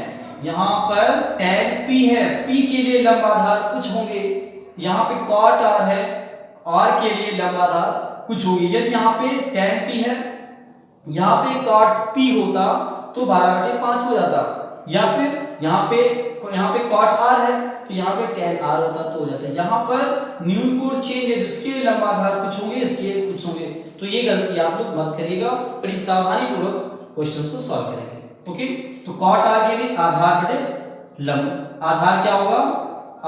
यहाँ पर tan P है, P के लिए लंब आधार कुछ होंगे, यहाँ पे cot r है, r के लिए लंब आधार कुछ होगी। यदि यहाँ पे tan P है, यहाँ पे cot P होता तो 12/5 हो जाता, या फिर यहाँ पे cot r है तो यहाँ पे tan r होता तो हो जाता है। यहाँ पर न्यून कोड चेंज है, जिसके लिए लंब आधार कुछ होंगे, इसके लिए कुछ होंगे, तो ये गलती आप लोग मत करिएगा, बड़ी सावधानी पूर्वक क्वेश्चंस को सॉल्व करेंगे। ओके, तो cot r के लिए आधार बटे लंब, आधार क्या होगा,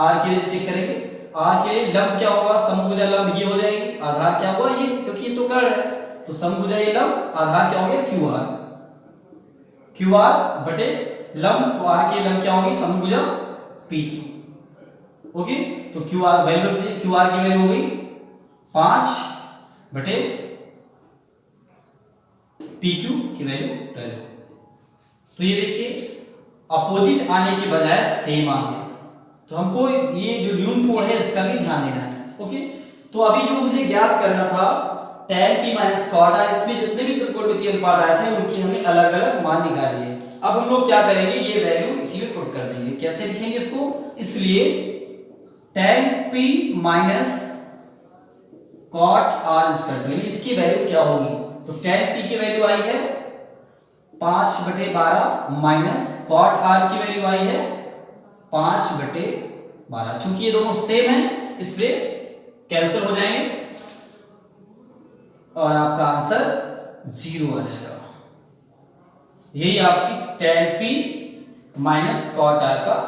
r के लिए चेक करेंगे, r के लिए लंब क्या होगा, समभुजा लंब ये हो जाएगी, आधार क्या होगा ये, क्योंकि ये तो कर्ण है, तो समभुजा ये लंब, आधार क्या हो गया QR बटे लंब, तो r के लंब क्या होगी, समभुजा PQ। ओके, तो QR वैल्यू QR की वैल्यू हो गई 5 बटे PQ की वैल्यू 12। तो ये देखिए अपोजिट आने की बजाय सेम आ गया, तो हमको ये जो न्यून कोड है इसका भी ध्यान देना है। ओके, तो अभी जो मुझे ज्ञात करना था tan P minus cot r, इसमें जितने भी त्रिकोणमितीय अनुपात आए थे उनकी हमने अलग अलग मान निकाल लिए। अब हम लोग क्या करेंगे, ये वैल्यू इसी में पुट कर देंगे। कैसे लिखेंगे इसको, इसलिए tan P minus cot r equal to, इसकी वैल्यू क्या होगी, तो tan P की वैल्यू आई है 5/12 माइनस cot r की वैल्यू आई है 5/12। चूंकि ये दोनों सेम है इसलिए कैंसिल हो जाएंगे और आपका आंसर 0 आ जाएगा। यही आपकी tan P minus cot r का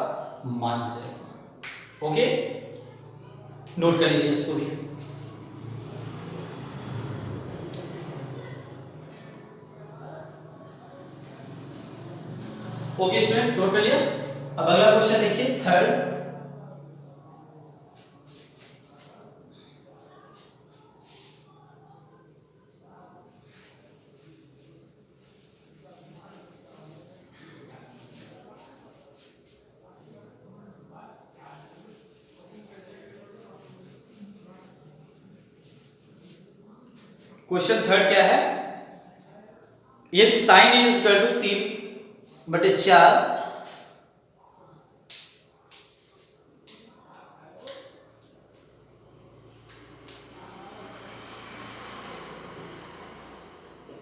मान हो जाएगा। ओके, नोट कर लीजिए इसको भी। ओके स्टूडेंट, नोट कर लिया। अब अगला क्वेश्चन देखिए, थर्ड। क्वेश्चन थर्ड क्या है, यदि साइन ए इक्वल टू 3/4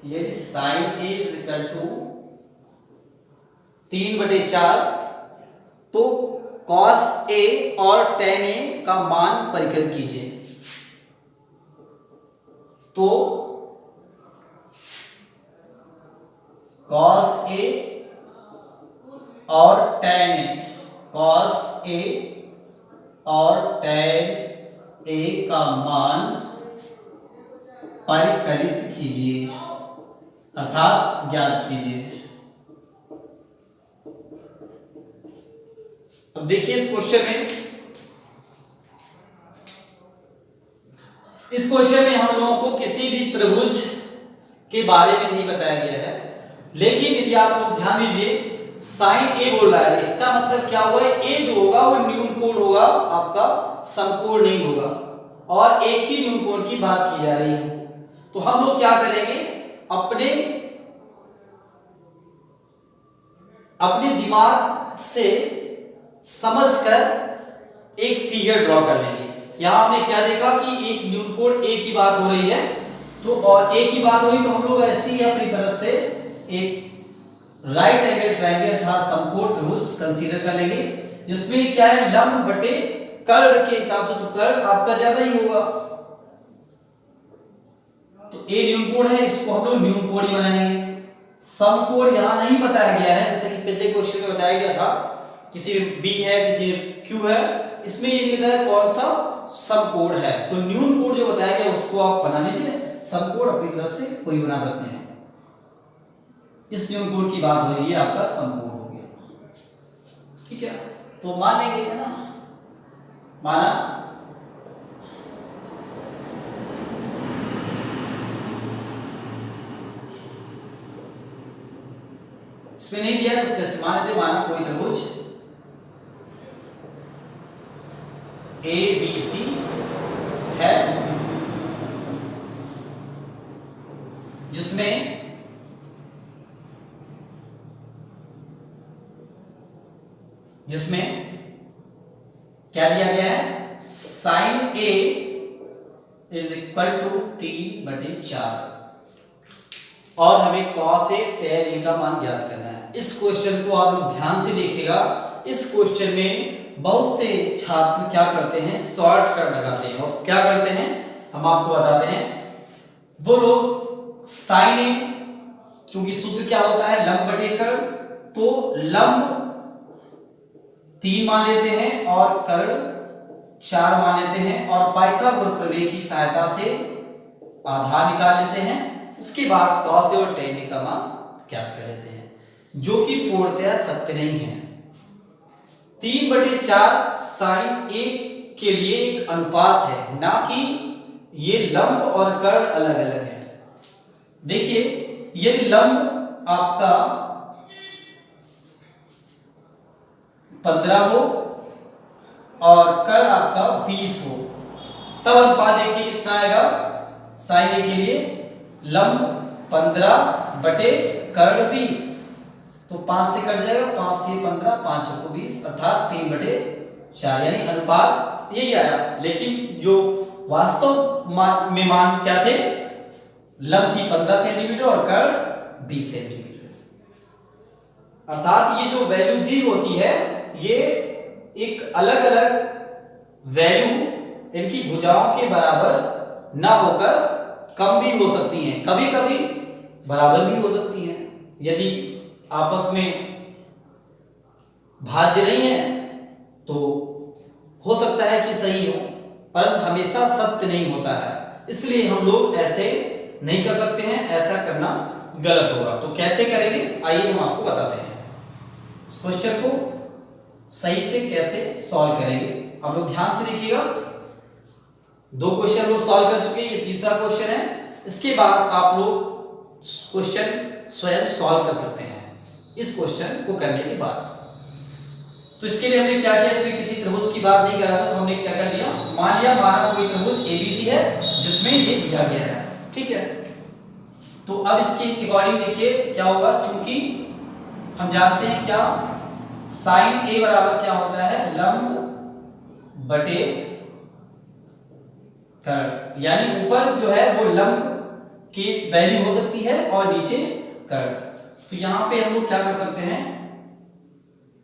यदि साइन ए इक्वल टू 3/4 तो कॉस ए और टेन ए का मान परिकलित कीजिए। तो cos A और tan A, cos A और tan A का मान परिकलित कीजिए, अर्थात ज्ञात कीजिए। अब देखिए इस क्वेश्चन में, इस क्वेश्चन में हम लोगों को किसी भी त्रिभुज के बारे में नहीं बताया गया है, लेकिन यदि आप लोग ध्यान दीजिए साइन ए बोल रहा है, इसका मतलब क्या हुआ है, ए जो होगा वो न्यून कोण होगा, आपका समकोण नहीं होगा, और एक ही न्यून कोण की बात की जा रही है। तो हम लोग क्या करेंगे, अपने दिमाग से समझकर एक फिगर ड्रॉ कर लेंगे। यहां हमने क्या देखा कि एक न्यूटन कोड ए की बात हो रही है, तो और ए की बात हो रही तो हम लोग ऐसे ही अपनी तरफ से एक राइट एंगल ट्रायंगल अर्थात समकोण त्रिभुज कंसीडर कर लेंगे, जिसमें क्या है लंब बटे कर्ण के हिसाब से, तो कर्ण आपका ज्यादा ही होगा। तो ए न्यूटन कोड है, इसको हम लोग न्यूटन कोड ही बनाएंगे। समकोण यहां नहीं बताया गया है, जैसे कि पिछले क्वेश्चन में बताया गया था, किसी बी है किसी क्यू है, इसमें ये लिखा है कौन सा समकोण है। तो न्यूटन कोड जो बताया गया उसको आप बना लीजिए, समकोण अपनी तरफ से कोई बना सकते हैं। इस न्यूटन कोड की बात हो रही है, आपका समकोण हो गया, ठीक है। तो मान लेंगे, है ना, माना इसमें नहीं दिया तो उसमें से मान लेते, माना कोई त्रिभुज ए बी सी है, जिसमें क्या दिया गया है, sine A is equal to 3/4 और हमें कॉस ए tan ए का मान ज्ञात करना है। इस क्वेश्चन को आप लोग ध्यान से देखिएगा। इस क्वेश्चन में बहुत से छात्र क्या करते हैं, शॉर्टकट लगाते हैं, और क्या करते हैं हम आपको बताते हैं। वो लोग साइन ए, क्योंकि सूत्र क्या होता है लंब बटे कर्ण, तो लंब 3 मान लेते हैं और कर्ण 4 मान लेते हैं, और पाइथागोरस प्रमेय की सहायता से आधार निकाल लेते हैं। उसके बाद कॉस ए और tan ए का मान ज्ञात कर लेते हैं, जो कि पूर्णतः सत्य नहीं है। 3/4 साइन ए के लिए एक अनुपात है, ना कि ये लंब और कर्ण अलग अलग है। देखिए, यदि लंब आपका 15 हो और कर्ण आपका 20 हो, तब अनुपात देखिए कितना आएगा। साइन ए के लिए लंब 15 बटे कर्ण 20, तो 5 से कट जाएगा, 5 से 15, 5 को 20 अर्थात 3/4, यानी अनुपात यही आया। लेकिन जो वास्तव में मान क्या थे, लंब थी 15 सेंटीमीटर और कर्ण 20 सेंटीमीटर, अर्थात ये जो वैल्यू दी होती है ये एक अलग अलग वैल्यू इनकी भुजाओं के बराबर ना होकर कम भी हो सकती हैं, कभी कभी बराबर भी हो सकती हैं। यदि आपस में भाज्य नहीं है तो हो सकता है कि सही हो, परंतु हमेशा सत्य नहीं होता है, इसलिए हम लोग ऐसे नहीं कर सकते हैं, ऐसा करना गलत होगा। तो कैसे करेंगे, आइए हम आपको बताते हैं इस क्वेश्चन को सही से कैसे सॉल्व करेंगे। आप लोग ध्यान से देखिएगा, 2 क्वेश्चन लोग सॉल्व कर चुके हैं, ये तीसरा क्वेश्चन है। इसके बाद आप लोग क्वेश्चन स्वयं सॉल्व कर सकते हैं इस क्वेश्चन को करने के बाद। तो इसके लिए हमने क्या किया, इसमें किसी त्रिभुज की बात नहीं कर रहा था, तो हमने क्या कर लिया, माना कोई त्रिभुज एबीसी है जिसमें ये दिया गया है, ठीक है। तो अब इसके अकॉर्डिंग देखिए क्या होगा, चूंकि हम जानते हैं क्या, साइन ए बराबर क्या होता है, लंब बटे कर्ण, यानी ऊपर जो है वो लंब की वैल्यू हो सकती है और नीचे कर्ण। तो यहां पे हम लोग क्या कर सकते हैं,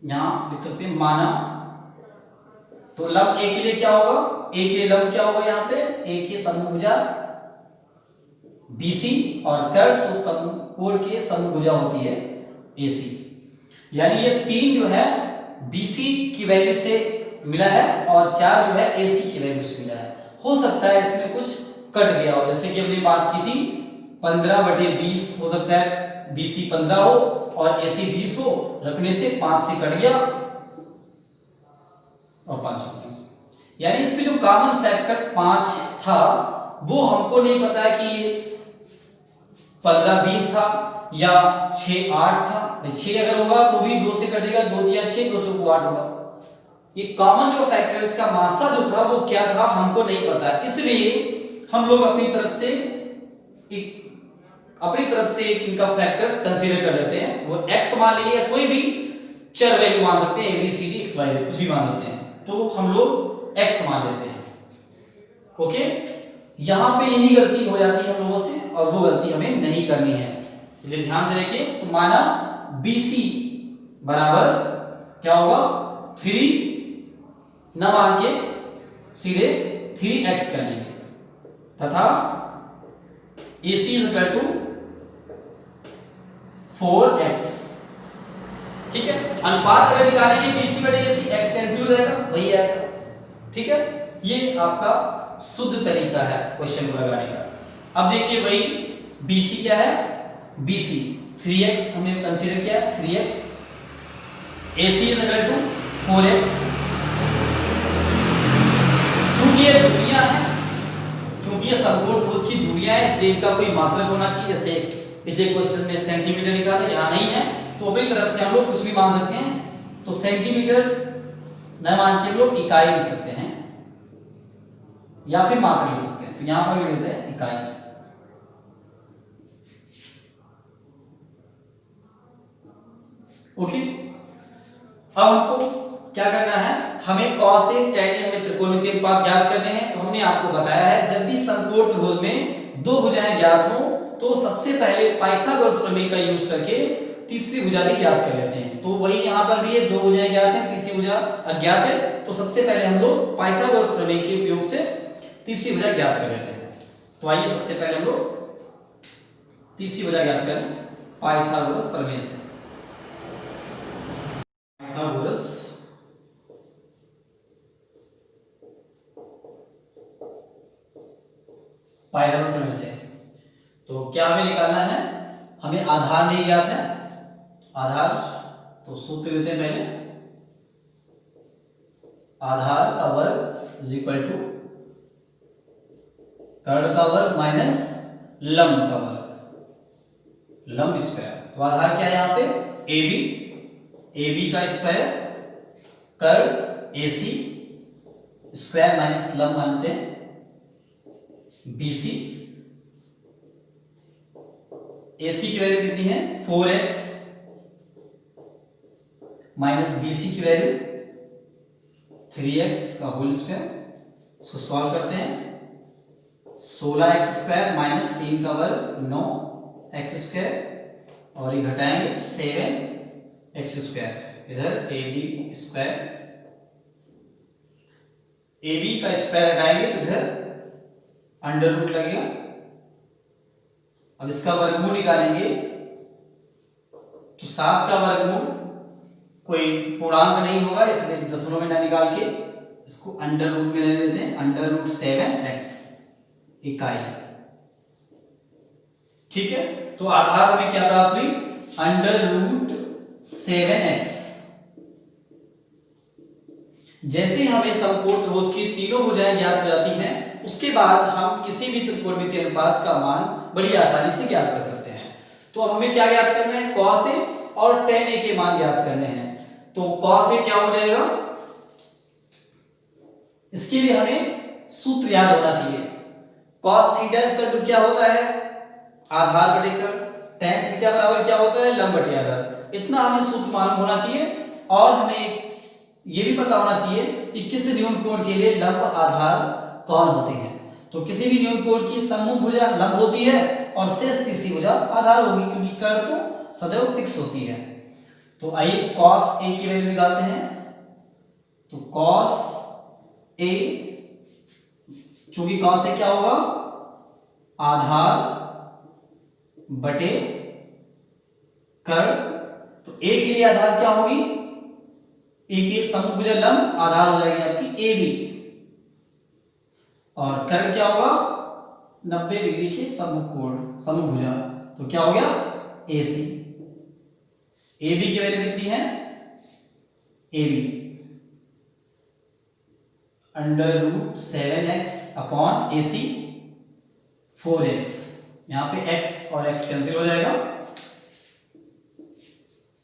यहां लिख सकते हैं माना, तो लंब ए के लिए क्या होगा, ए के लंब क्या होगा, यहां पे ए के समभुजा BC और कर्ण तो समकोण के समभुजा होती है AC, यानी ये 3 जो है BC की वैल्यू से मिला है और 4 जो है AC की वैल्यू से मिला है। हो सकता है इसमें कुछ कट गया हो, जैसे कि हमने बात की थी 15/20 हो सकता है BC 15 हो और AC 20 हो, रखने से 5 से कट गया और 5 20, यानी इसमें जो कॉमन फैक्टर 5 था वो हमको नहीं पता है कि 15-20 था या 6-8 था। 6 अगर होगा तो भी 2 से कटेगा, 2 दिया 6, 2 चौको 8 होगा। ये कॉमन जो फैक्टर इसका मासा जो था वो क्या था हमको नहीं पता, इसलिए हम लोग अपनी तरफ से एक इनका फैक्टर कंसीडर कर लेते हैं, वो x मान लीजिए या कोई भी चर वैल्यू मान सकते हैं, ABCD XYZ कुछ भी मान सकते हैं, तो हम लोग x मान लेते हैं। ओके, यहां पे यही गलती हो जाती है हम लोगों से, और वो गलती हमें नहीं करनी है, इसलिए ध्यान से देखिए। तो माना BC बराबर क्या होगा 3 न मान के सीधे 3x कर लेंगे, तथा AC is equal to 4x। ठीक है, अनुपात अगर निकालेंगे BC बटे AC, x कैंसिल हो जाएगा, वही आएगा। ठीक है, ये आपका शुद्ध तरीका है क्वेश्चन को लगाने का। अब देखिए भाई BC क्या है, BC 3x हमने कंसीडर किया 3x, AC is equal to 4x। चूंकि ये दूरियां हैं, चूंकि ये समकोण त्रिभुज की दूरियां हैं, इसलिए इनका कोई मात्रक होना चाहिए। जैसे पिछले क्वेश्चन में सेंटीमीटर निकाला, यहाँ नहीं है, तो अपनी तरफ से हम लोग कुछ भी मान सकते हैं। तो सेंटीमीटर न मान के हम लोग इकाई लिख सकते हैं या फिर मात्रक लिख सकते हैं। तो यहां पर लिखते हैं इकाई। ओके, अब हमको क्या करना है, हमें cos A tan A हमें त्रिकोणमितीय अनुपात ज्ञात करने हैं। तो हमने आपको बताया है जब भी समकोण त्रिभुज में दो भुजाएं ज्ञात हो तो सबसे पहले पाइथागोरस प्रमेय का यूज करके तीसरी भुजा भी ज्ञात कर लेते हैं। तो वही यहां पर भी ये दो भुजाएं ज्ञात हैं, तीसरी भुजा अज्ञात है, तो सबसे पहले हम लोग पाइथागोरस प्रमेय के उपयोग से तीसरी भुजा ज्ञात कर लेते हैं। तो आइए सबसे पहले हम लोग तीसरी भुजा ज्ञात करें पाइथागोरस प्रमेय से। पाइथागोरस प्रमेय से तो क्या हमें निकालना है, हमें आधार नहीं ज्ञात है। आधार तो सूत्र लेते हैं पहले, आधार का वर्ग इज इक्वल टू कर्ण का वर्ग माइनस लंब का वर्ग, लंब स्क्वायर। तो आधार क्या है यहाँ पे AB, AB का स्क्वायर कर्ण AC स्क्वायर माइनस लंब मानते हैं BC। AC की वैल्यू कितनी है 4x माइनस BC की वैल्यू 3x का होल स्क्वायर। इसको सॉल्व करते हैं, 16x स्क्वायर माइनस 3 का वर्ग 9x स्क्वायर, और ये घटाएंगे तो 7x स्क्वायर। इधर AB स्क्वायर, AB का स्क्वायर हटाएंगे तो इधर अंडर रूट लगेगा। अब इसका वर्गमूल निकालेंगे तो 7 का वर्गमूल कोई पूर्णांक नहीं होगा, इसलिए दशमलव में ना निकाल के इसको अंडर रूट में रहने देते हैं, अंडर रूट 7x इकाई। ठीक है, तो आधार हमें क्या प्राप्त हुई अंडर रूट 7x। जैसे ही हमें समकोण त्रिभुज की तीनों भुजाएं ज्ञात हो जाती हैं, उसके बाद हम किसी भी त्रिकोणमितीय अनुपात का मान बड़ी आसानी से ज्ञात कर सकते हैं। तो अब हमें क्या ज्ञात करना है, cos A और tan A के मान ज्ञात करने हैं। तो cos A क्या हो जाएगा, इसके लिए हमें सूत्र याद होना चाहिए। cos थीटा इसका जो क्या होता है आधार बटे कर्ण, tan थीटा बराबर क्या होता है लंब बटे आधार। इतना हमें सूत्र मालूम होना चाहिए, और हमें ये भी पता होना चाहिए कि किस न्यून कोण के लिए लंब आधार कौन होते हैं। तो किसी भी न्यून कोण की सम्मुख भुजा लंब होती है और शेष तीसरी भुजा आधार होगी, क्योंकि कर्ण तो सदैव फिक्स होती है। तो आइए cos A की वैल्यू निकालते हैं। तो cos A, चूंकि cos A क्या होगा आधार बटे कर्ण, तो A के लिए आधार क्या होगी, A की सम्मुख भुजा लंब आधार हो जाएगी आपकी AB, और कर्ण क्या होगा 90 डिग्री के सम्मुख कोण सम्मुख भुजा, तो क्या हो गया AC। AB की वैल्यू कितनी है AB under root 7x upon AC 4x। यहां पे x और x कैंसिल हो जाएगा,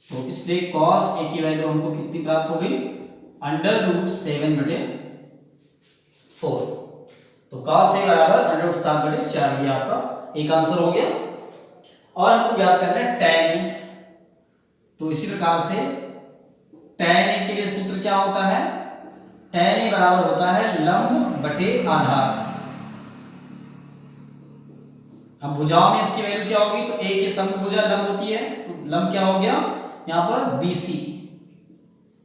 तो इसलिए cos A की वैल्यू हमको कितनी प्राप्त हो गई अंडर रूट 7 बटे 4। तो cos A बराबर अंडर रूट 7 बटे 4, ये आपका एक आंसर हो गया। और हमको ज्ञात करना है tan A। तो इसी प्रकार से tan a के लिए सूत्र क्या होता है, tan a बराबर होता है लंब बटे आधार। अब भुजाओं में इसकी वैल्यू क्या होगी, तो a के समभुजा लंब होती है, तो लंब क्या हो गया यहाँ पर BC,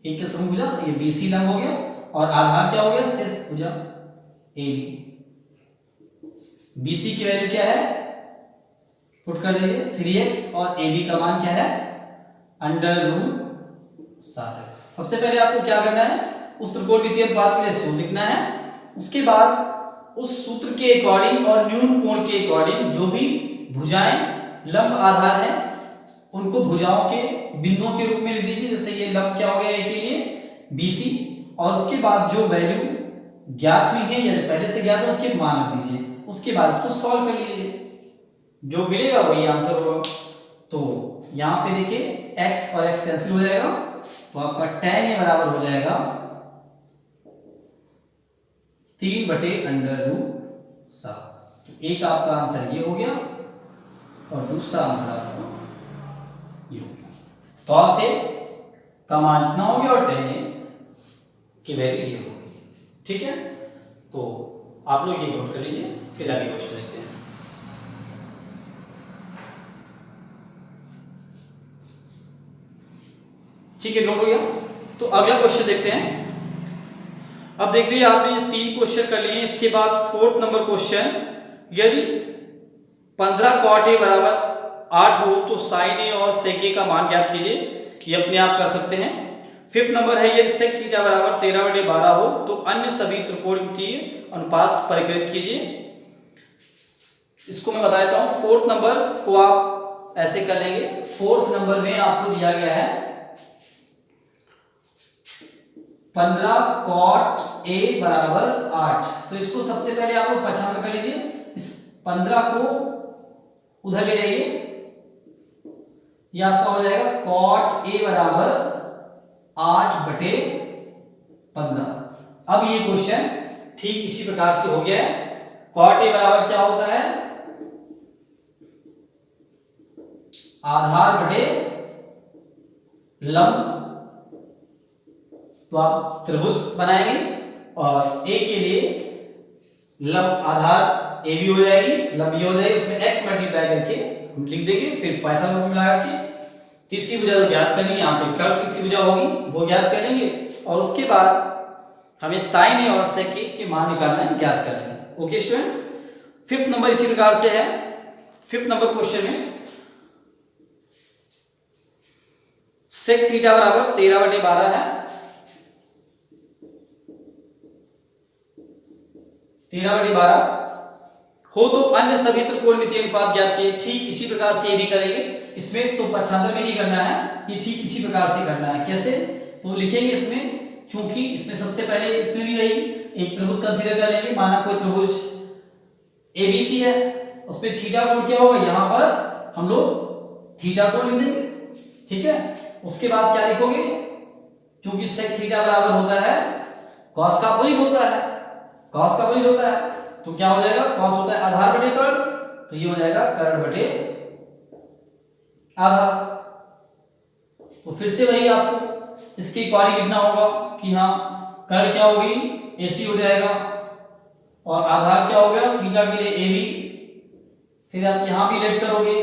a के समभुजा ये BC लंब हो गया, और आधार क्या हो गया शेष भुजा AB। BC की वैल्यू क्या है, पुट कर दीजिए 3x, और AB का मान क्या है √7x। सबसे पहले आपको क्या करना है, उस त्रिकोणमितीय अनुपात के लिए सूत्र लिखना है, उसके बाद उस सूत्र के अकॉर्डिंग और न्यून कोण के अकॉर्डिंग जो भी भुजाएं लंब आधार है उनको भुजाओं के बिंदुओं के रूप में लिख दीजिए। जैसे ये लंब क्या हो गया a के लिए BC, और उसके बाद जो वैल्यू ज्ञात हुई है या पहले से ज्ञात है उनके मान रख दीजिए, उसके बाद इसको सॉल्व कर लीजिए, जो मिलेगा वही आंसर होगा। तो यहाँ पे देखिए x और x कैंसिल हो जाएगा, तो आपका tan a बराबर हो जाएगा 3/√7। तो एक आपका आंसर ये हो गया और दूसरा आंसर आपका ये हो गया। तो और से का मान इतना हो गया और tan a की वैल्यू ये हो गई। ठीक है, तो आप लोग ये नोट कर लीजिए, फिर आगे क्वेश्चन देखते हैं। ठीक है, नोट हो गया। तो अगला क्वेश्चन देखते हैं। अब देख लीजिए आपने ये 3 क्वेश्चन कर लिए, इसके बाद 4th नंबर क्वेश्चन, यदि 15 cot a बराबर 8 हो तो sin a और sec a का मान ज्ञात कीजिए। ये अपने आप कर सकते हैं। 5th नंबर है, यदि sec थीटा बराबर 13/12 हो तो अन्य सभी त्रिकोणमितीय अनुपात परिकलित कीजिए। इसको मैं बता देता हूँ। 4th नंबर को आप ऐसे कर लेंगे। 4th नंबर में आपको दिया गया है 15 cot a बराबर 8, तो इसको सबसे पहले आप लोग 75 कर लीजिए। इस 15 को उधर ले जाइए, ये आपका हो जाएगा cot a बराबर 8/15। अब ये क्वेश्चन ठीक इसी प्रकार से हो गया है। cot a बराबर क्या होता है, आधार बटे लंब। तो आप त्रिभुज बनाएंगे और a के लिए लंब आधार a भी हो जाएगी, लंब भी हो जाएगी, उसमें x मल्टीप्लाई करके हम लिख देंगे, फिर पाइथन में लगा के तीसरी भुजा जो ज्ञात करनी है, यहाँ पे कर्ण तीसरी भुजा होगी वो ज्ञात करेंगे, और उसके बाद हमें sin a और sec a के मान निकालना है, ज्ञात कर लेंगे। ओके स्टूडेंट, 5th नंबर इसी प्रकार से है। 5th नंबर क्वेश्चन में sec थीटा बराबर 13/12 है, 13/12 हो तो अन्य सभी त्रिकोणमितीय अनुपात ज्ञात किए। ठीक इसी प्रकार से ये भी करेंगे। इसमें तो 75 में नहीं करना है, ये ठीक इसी प्रकार से करना है। कैसे, तो लिखेंगे इसमें, चूंकि इसमें सबसे पहले इसमें भी वही एक त्रिभुज कंसीडर कर लेंगे। माना कोई त्रिभुज ABC है, उसमें थीटा कोण क्या होगा, यहाँ पर हम लोग थीटा कोण लिख देंगे। ठीक है, उसके बाद क्या लिखोगे, चूंकि sec थीटा बराबर होता है cos का अपोजिट होता है, cos का अपोजिट होता है, तो क्या हो जाएगा, cos होता है आधार बटे कर्ण, तो ये हो जाएगा कर्ण बटे आधार। तो फिर से वही आपको इसकी इक्वालिटी लिखना होगा कि हाँ कर्ण क्या होगी AC हो जाएगा, और आधार क्या हो गया थीटा के लिए AB। फिर आप यहां भी लेट करोगे,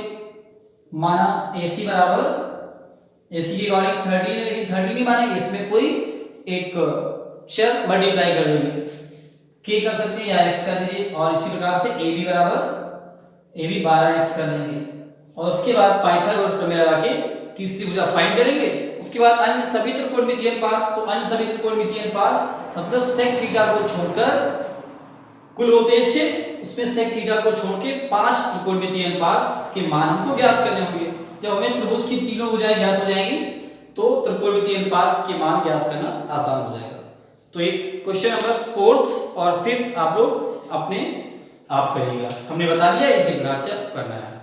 माना AC बराबर, AC की इक्वालिटी 13 है, लेकिन 13 नहीं मानेंगे, इसमें कोई एक चर मल्टीप्लाई कर देंगे, k कर सकते हैं या x कर दीजिए, और इसी प्रकार से AB बराबर AB 12x कर देंगे, और उसके बाद पाइथागोरस प्रमेय लगा के तीसरी भुजा फाइंड करेंगे। उसके बाद अन्य सभी त्रिकोणमितीय अनुपात, तो अन्य सभी त्रिकोणमितीय अनुपात मतलब sec थीटा को छोड़कर कुल होते हैं 6, उसमें sec थीटा को छोड़ के 5 त्रिकोणमितीय अनुपात के मान हमको ज्ञात करने होंगे। जब हमें त्रिभुज की तीनों भुजाएं ज्ञात हो जाएंगी तो त्रिकोणमितीय अनुपात के मान ज्ञात करना आसान हो जाएगा। तो एक क्वेश्चन नंबर 4th और 5th आप लोग अपने आप करिएगा, हमने बता दिया इसी प्रकार से आप करना है।